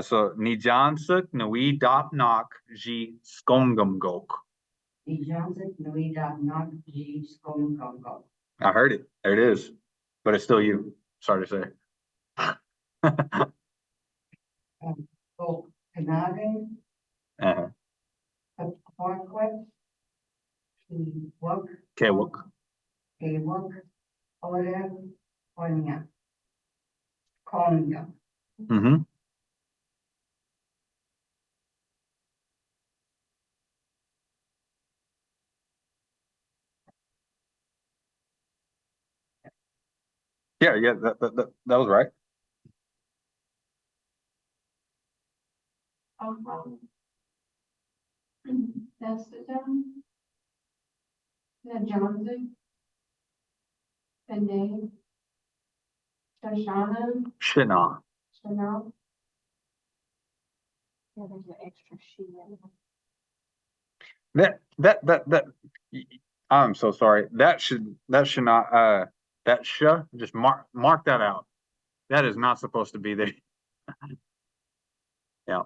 So Nijansuk Nui Dop Knock Ji Skongumgok. Johnson, Louis Dagner, G. Scones. I heard it. There it is. But it's still you. Sorry to say. Go Canadian, Uh-huh. Porquet. Work, Okay, well, work, order, Konya. Konya. mm-hmm. Yeah, that was right. That's the down. The Johnson. The name. Shoshana, Shina. Chanel. Yeah, there's an extra sheet in That I'm so sorry. That should not that just mark that out. That is not supposed to be there. Yeah.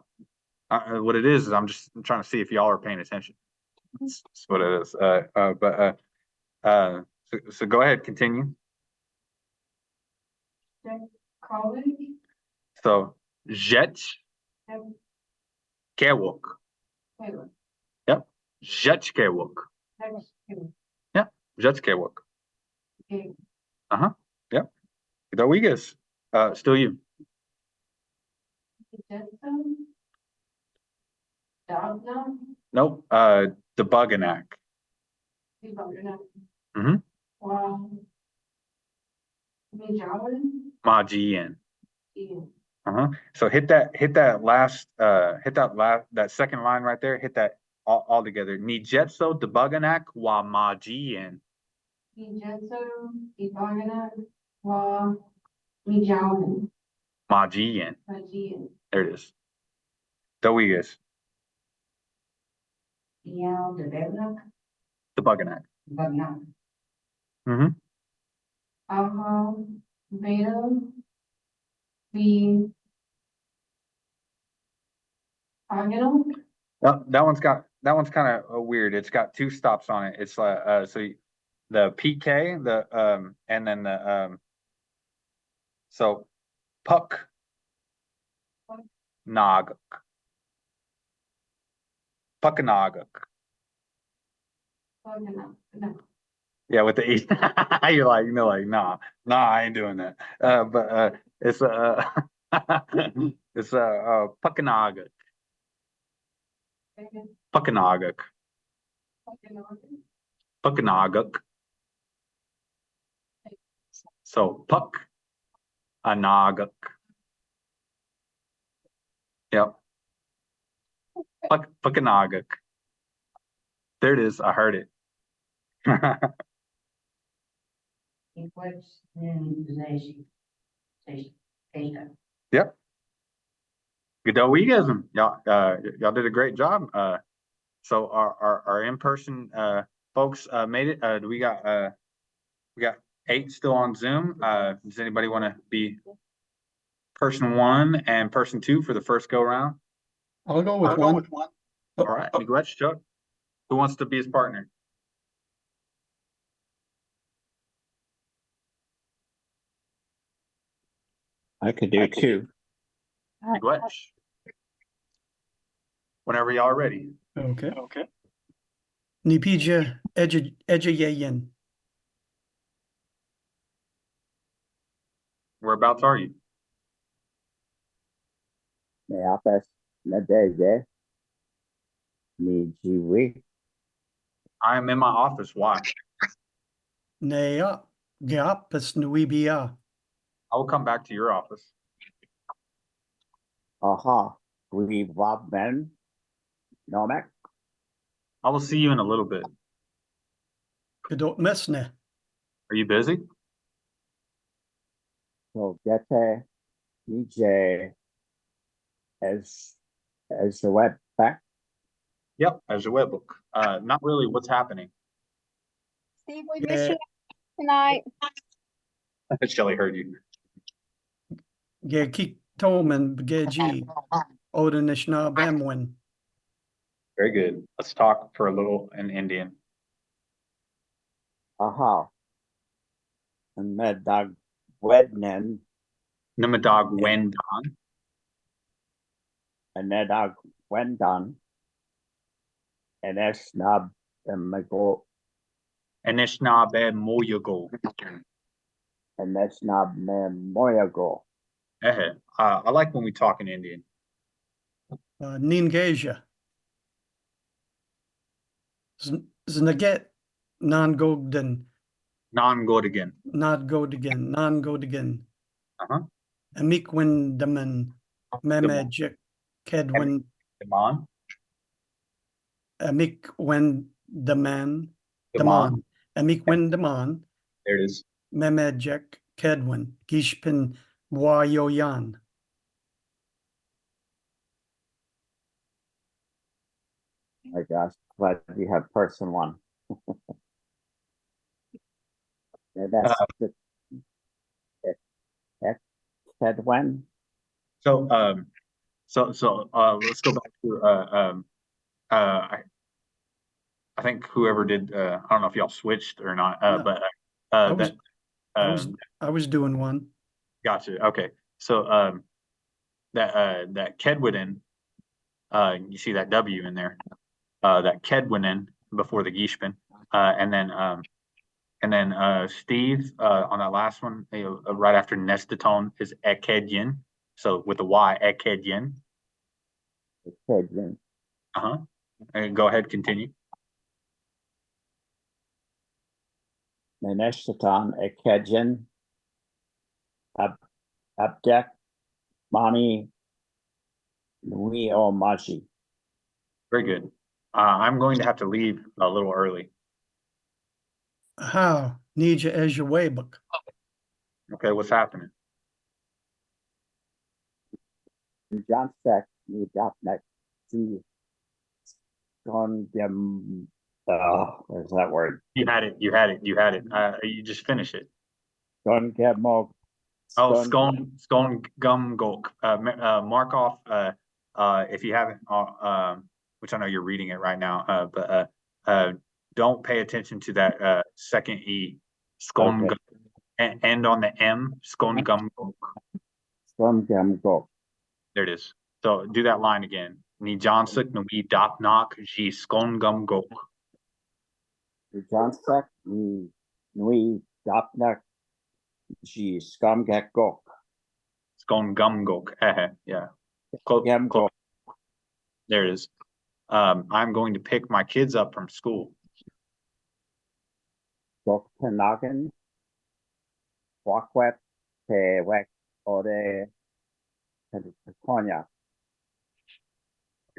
What it is I'm trying to see if y'all are paying attention. That's what it is. So go ahead, continue. college. So Jet Kewok. Taylor. Yep. Jet Kewok. Yep. Jet Kewok. Okay. Uh-huh. Yep. Rodriguez. Still you. Jetson. Dogna. Nope. The Buganac. Mm-hmm. Wow. Mijawan. Majian. Ian. Uh-huh. So hit that that second line right there. Hit that all together. Nijetso the Buganac wa Majian. Jetson. Dogna. Wa. Mijawan. Majian. Majian. There it is. Rodriguez. Yao de Bednak, The Buganac. Bagnak. Mm-hmm. Beta. The. Argyle. That one's kind of weird. It's got two stops on it. It's the PK, and then the so puck naguk. Puckanaguk. No. Yeah, with the E. You're like, nah, I ain't doing that. But it's it's Puckanogok. Puckanogok. Puckanogok. So Puck Anogok. Yep. Puckanogok. There it is. I heard it. Equals in Indonesia. Asia. Yep. Gedowigism. Y'all did a great job. So our in-person folks made it. We got 8 still on Zoom. Does anybody want to be person 1 and person 2 for the first go round? I'll go with one. All right, Miigwetch, Chuck. Who wants to be his partner? I could do two. Miigwetch. Whenever y'all are ready. Okay. Nipija Ejayayan. Whereabouts are you? May office Nadege. Ni Jiwi. I am in my office. Why? Nea Gapas Nuibia. I will come back to your office. Aha. We Wabben. Nomek. I will see you in a little bit. Gedot Mesne. Are you busy? So Gete. DJ. As the web back. Yep, as your webbook. Not really what's happening. Steve, we miss Yeah. you tonight. Shelly heard you. Gekik Toman Geji. Odenishna Bamwin. Very good. Let's talk for a little in Indian. Aha. And Medag Wednen. Nimadog Wendan. And Nedag Wendan. And Esnab and Mago. Anishnabe Moyago. And Esnab Moyago. I like when we talk in Indian. Ningeja. Znaget Non-Gogden. Non-Godigan. Not Godigan. Non-Godigan. Uh-huh. Amikwin Daman. Memejik Kedwin. Daman. Amikwin Daman. Daman. Amikwin Daman. There it is. Memejek Kedwin. Gishpin Wayoyan. My gosh, glad you have person 1. Yeah, that's Kedwen. So let's go back to I think whoever did I don't know if y'all switched or not, No. but I was doing one. gotcha. Okay. So that Kedwin, you see that W in there, that Kedwin before the Gishpin, and then Steve on that last one, right after Nestatone is Ekedyin. So with the Y, Ekedyin. Kedwen. Uh-huh. And go ahead, continue. Meneshatan Ekedjen. Abdek. Mani. Nui O Maji. Very good. I'm going to have to leave a little early. How? Nija Ejawabuk. Okay, what's happening? John Sek. Ni Dapnek. See. Gongem. Where's that word? You had it. You just finish it. Gongemo. Oh, scone gum gulk. Mark off if you haven't, which I know you're reading it right now, but don't pay attention to that second E. Scone Okay. gum, end on the M. Scone gum gulk. Gongem go. There it is. So do that line again. Ni Jansuk no we dop knock G scone gum gulk. John Sek. Ni Nui Gapnak G Scumgekgok. It's going gumgok. Yeah. Close. Gamgok. There it is. I'm going to pick my kids up from school. Dokpanagan. Wakwet. Pewek. Ode. California.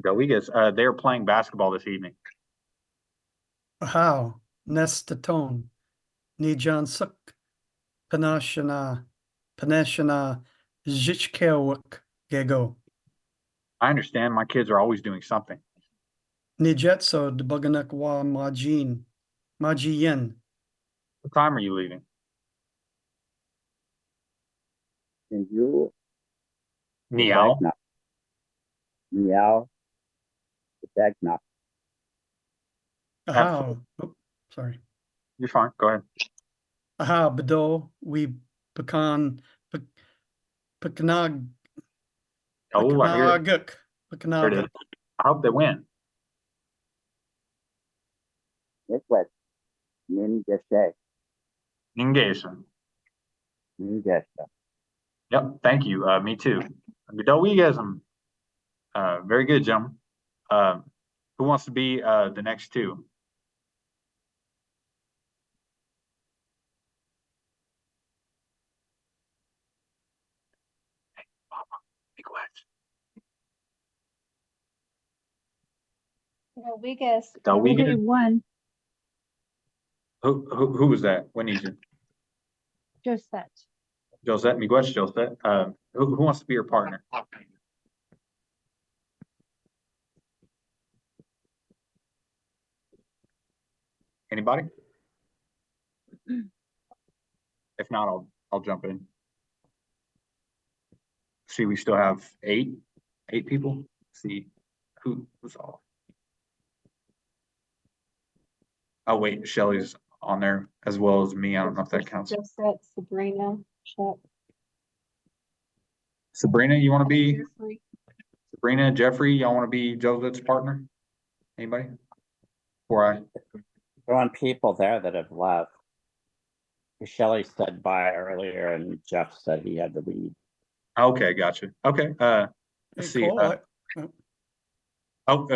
Rodriguez, they're playing basketball this evening. How, Nestaton, Nijan Suk, Panashana, Zhichkewik, Gego, I understand my kids are always doing something. Nijetso, Debaganak wa Majiyen, What time are you leaving? And you. Meow. Meow. Dagna. How, oh, sorry. You're fine. Go ahead. Aha, Bedo, we pecan, pecanag, Oh, I hear it. There it is. pecanaguk. I hope they win. Nikwet. Ningeshe. Engagement. Ningeshe. Yep. Thank you. Me too. Rodriguez, very good, gentlemen. Who wants to be the next two? Be quiet. Rodriguez. Rodriguez? only one, Who was that? When need you? just that. Josette, Miguel, Josette. Who wants to be your partner? Anybody? If not, I'll jump in. See, we still have eight people. See who's all. Oh wait, Shelly's on there as well as me. I don't know if that counts. Just that, Sabrina, Chuck. Sabrina, you want to be Jeffrey. Sabrina, Jeffrey? Y'all want to be Josette's partner? Anybody? Before There are people there that have left. Shelley said bye earlier and Jeff said he had to leave. okay, gotcha. Okay, let's Hey, see. Cole,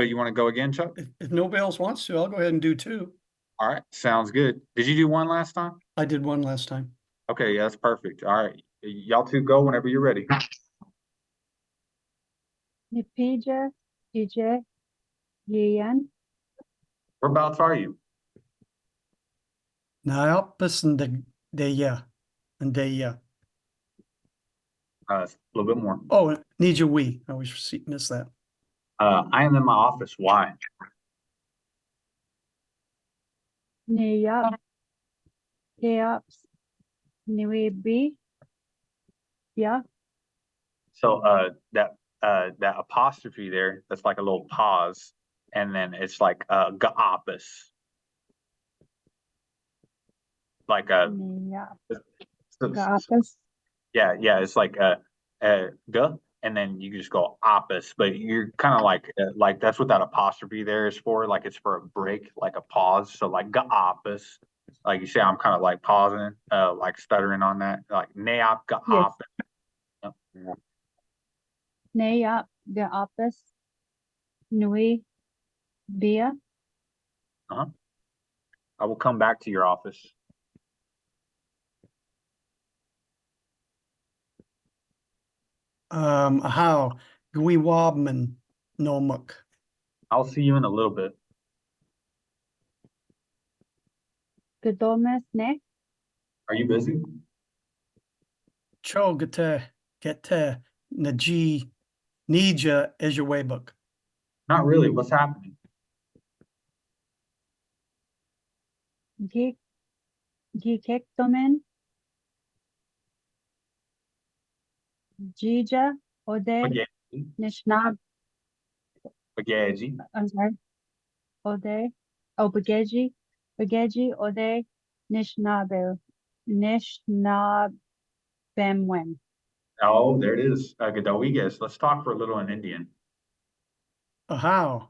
You want to go again, Chuck? if nobody else wants to, I'll go ahead and do two. All right, sounds good. Did you do one last time? I did one last time. Okay, yeah, that's perfect. All right, y'all two go whenever you're ready. Nipija, DJ, Yan. Whereabouts are you? Naopus and de ya. A little bit more. Oh, Nija we. I always miss that. I am in my office. Why? Niyap. Yaps. Niwebi. Yeah. So that apostrophe there, that's like a little pause, and then it's like gaopus. Like Niyap. so- Gapas. yeah, it's like ga, and then you just go opus, but you're kind of like that's what that apostrophe there is for. Like it's for a break, like a pause. So like gaopus, like you say, I'm kind of like pausing, like stuttering on that, like neop gaopus. Niyap. Gapas. Nui. Bia. I will come back to your office. How Gui Wobman Nomuk. I'll see you in a little bit. Godomes ne. Are you busy? Cho gete Naji Nija is your way book. Not really. What's happening? Gikektomen. Jija. Ode. Spaghetti. Nishnab. Spaghetti. I'm sorry. Ode. Oh, Bageji. Bageji. Ode. Nishnabe. Nishnabemwen. Oh, there it is. Godowigues. Let's talk for a little in Indian. How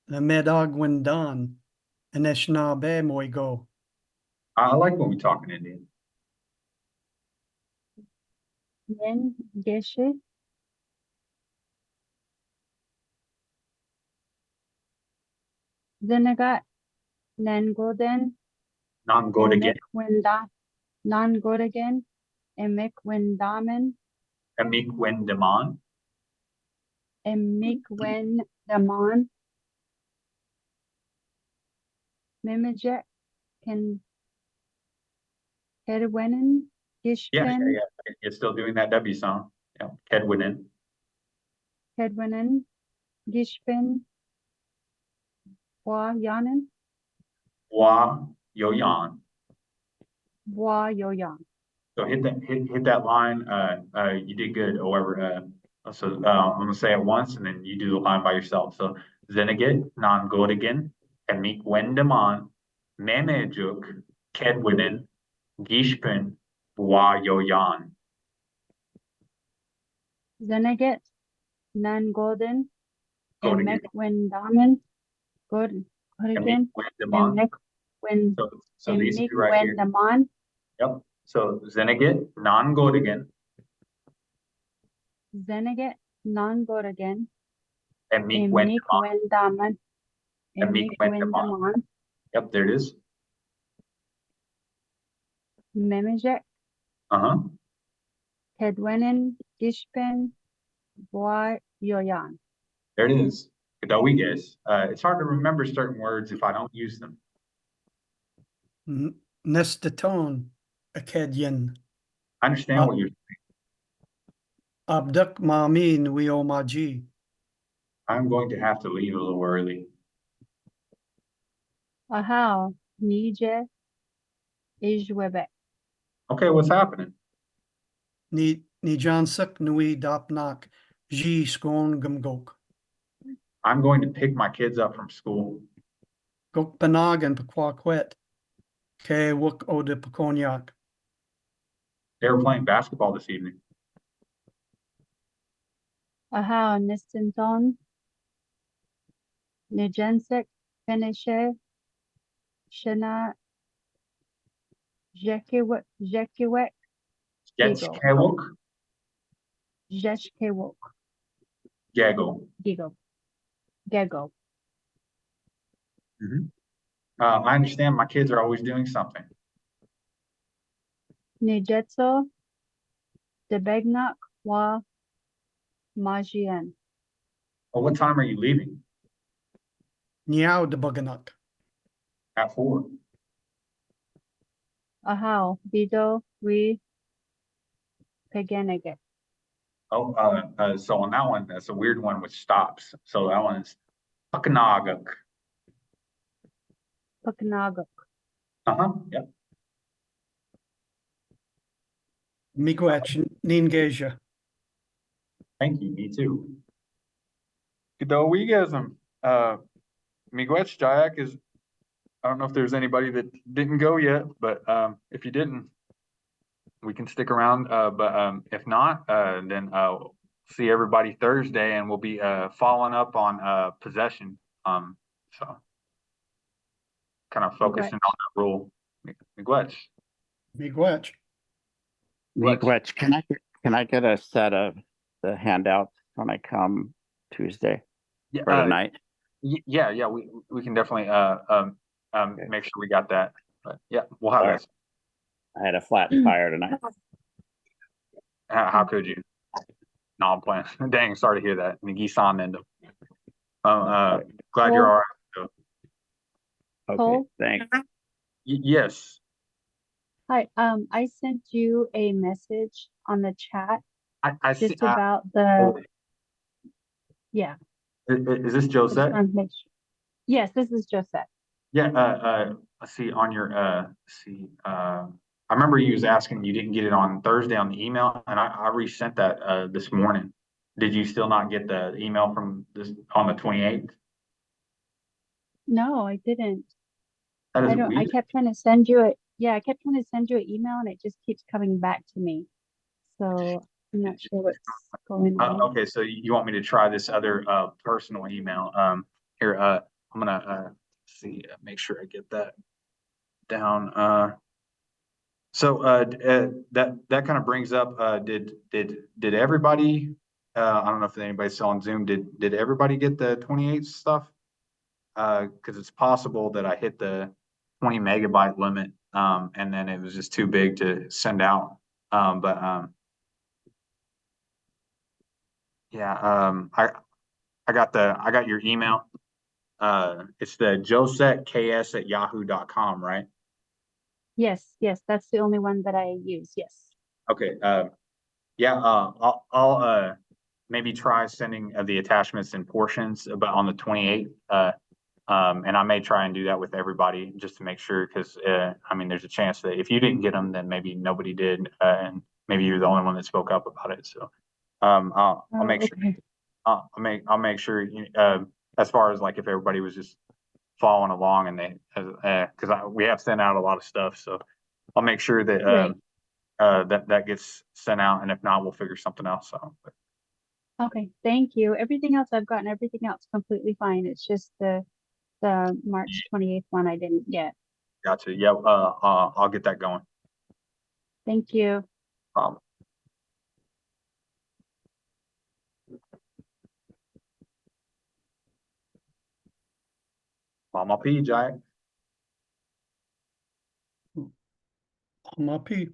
the Medagwin Don Aneshna Be Moigo. I like when we talk in Indian. Yen Geshe. Zenagat Nangoden Non-good again. Emekwenda Nangodagen Emekwendaman Amik Wendaman. Emekwendaman Mimijek Ken Kedwenen Yeah, yeah, Gishpen yeah. You're still doing that W song. Yeah, Kedwinin. Kedwenen Gishpen Wa Yanen Wa Yoyan. Wa Yoyan. So hit that line. You did good. However, I'm gonna say it once and then you do the line by yourself. So Zenigit, non Godigan, Amik Wendaman, Memejuk, Kedwinin, Gishpin, Wa Yoyan. Zeneget Nangoden Godigan. Emekwendaman Good Amik again Wendaman. Emekwen So these two right here. Emekwendaman Yep. So Zenigit, non Godigan, Zeneget Nangodagen Amik Wendaman. Emekwendaman Amik Wendaman. Emekwendaman Yep, there it is. Memejek Uh-huh. Kedwenen Gishpen Boy Yoyan. There it is. Gadawiges. It's hard to remember certain words if I don't use them. Nestaton Akedyan. I understand what you're saying. Abduk Mamin Wiomaji. I'm going to have to leave a little early. Ahau Nije Ijwebek. Okay, what's happening? Nijansuk Nui Dapnak Ji Skon Gumgok. I'm going to pick my kids up from school. Gok Panag and Pequaquet. Ke Wuk Ode Pekonyak. They were playing basketball this evening. Ahau Nistanton Nijensek Fenishe Shana Jekiwek Jetskewok, Jeshkewok Gaggle. Gego. I understand my kids are always doing something. Nijetso Debegnak Wa Majien. Well, what time are you leaving? Niao de Baganak. At 4. Ahau Bido We Pegeneget. Oh, so on that one, that's a weird one with stops. So that one is Pukanaguk. Puknaguk. Uh-huh, yep. Miigwech Ningeja. Thank you, me too. Gadawigasm. Miigwech Jayak is, I don't know if there's anybody that didn't go yet, but if you didn't, we can stick around. But if not, then see everybody Thursday, and we'll be following up on possession. So kind of focusing on that rule. Miigwech. Miigwech. Miigwech, can I get a set of the handouts when I come Tuesday Yeah, or tonight? yeah, we can definitely make sure we got that. But yeah, we'll have Sorry. that. I had a flat tire tonight. How could you? No, I'm playing. Dang, sorry to hear that. McGee-san and glad you're all right. So. Okay, Cole? thanks. Yes. Hi, I sent you a message on the chat I see. just about the, yeah. Is this just Josette? trying to make sure. Yes, this is Josette. Yeah, let's see on your I remember you was asking you didn't get it on Thursday on the email, and I resent that this morning. Did you still not get the email from this on the 28th? No, I didn't. That is I weird. kept trying to send you an email and it just keeps coming back to me. So I'm not sure what's going on. Okay, so you want me to try this other personal email? Here, I'm gonna see, make sure I get that down. That kind of brings up, did everybody, I don't know if anybody's still on Zoom, did everybody get the 28 stuff? Cause it's possible that I hit the 20 megabyte limit, and then it was just too big to send out. Yeah, I got your email. It's the josetks@yahoo.com, right? Yes, yes, that's the only one that I use. Yes. Okay, yeah, I'll maybe try sending the attachments in portions about on the 28th. And I may try and do that with everybody just to make sure, because I mean, there's a chance that if you didn't get them, then maybe nobody did, and maybe you're the only one that spoke up about it. So I'll Oh, make sure. okay. I'll make sure, as far as like if everybody was just following along and they, because we have sent out a lot of stuff, so I'll make sure that Right. that gets sent out, and if not, we'll figure something else out. But Okay, thank you. Everything else I've gotten, everything else completely fine. It's just the March 28th one I didn't get. gotcha. Yeah, I'll get that going. Thank you. Mama P, Jack. On my P.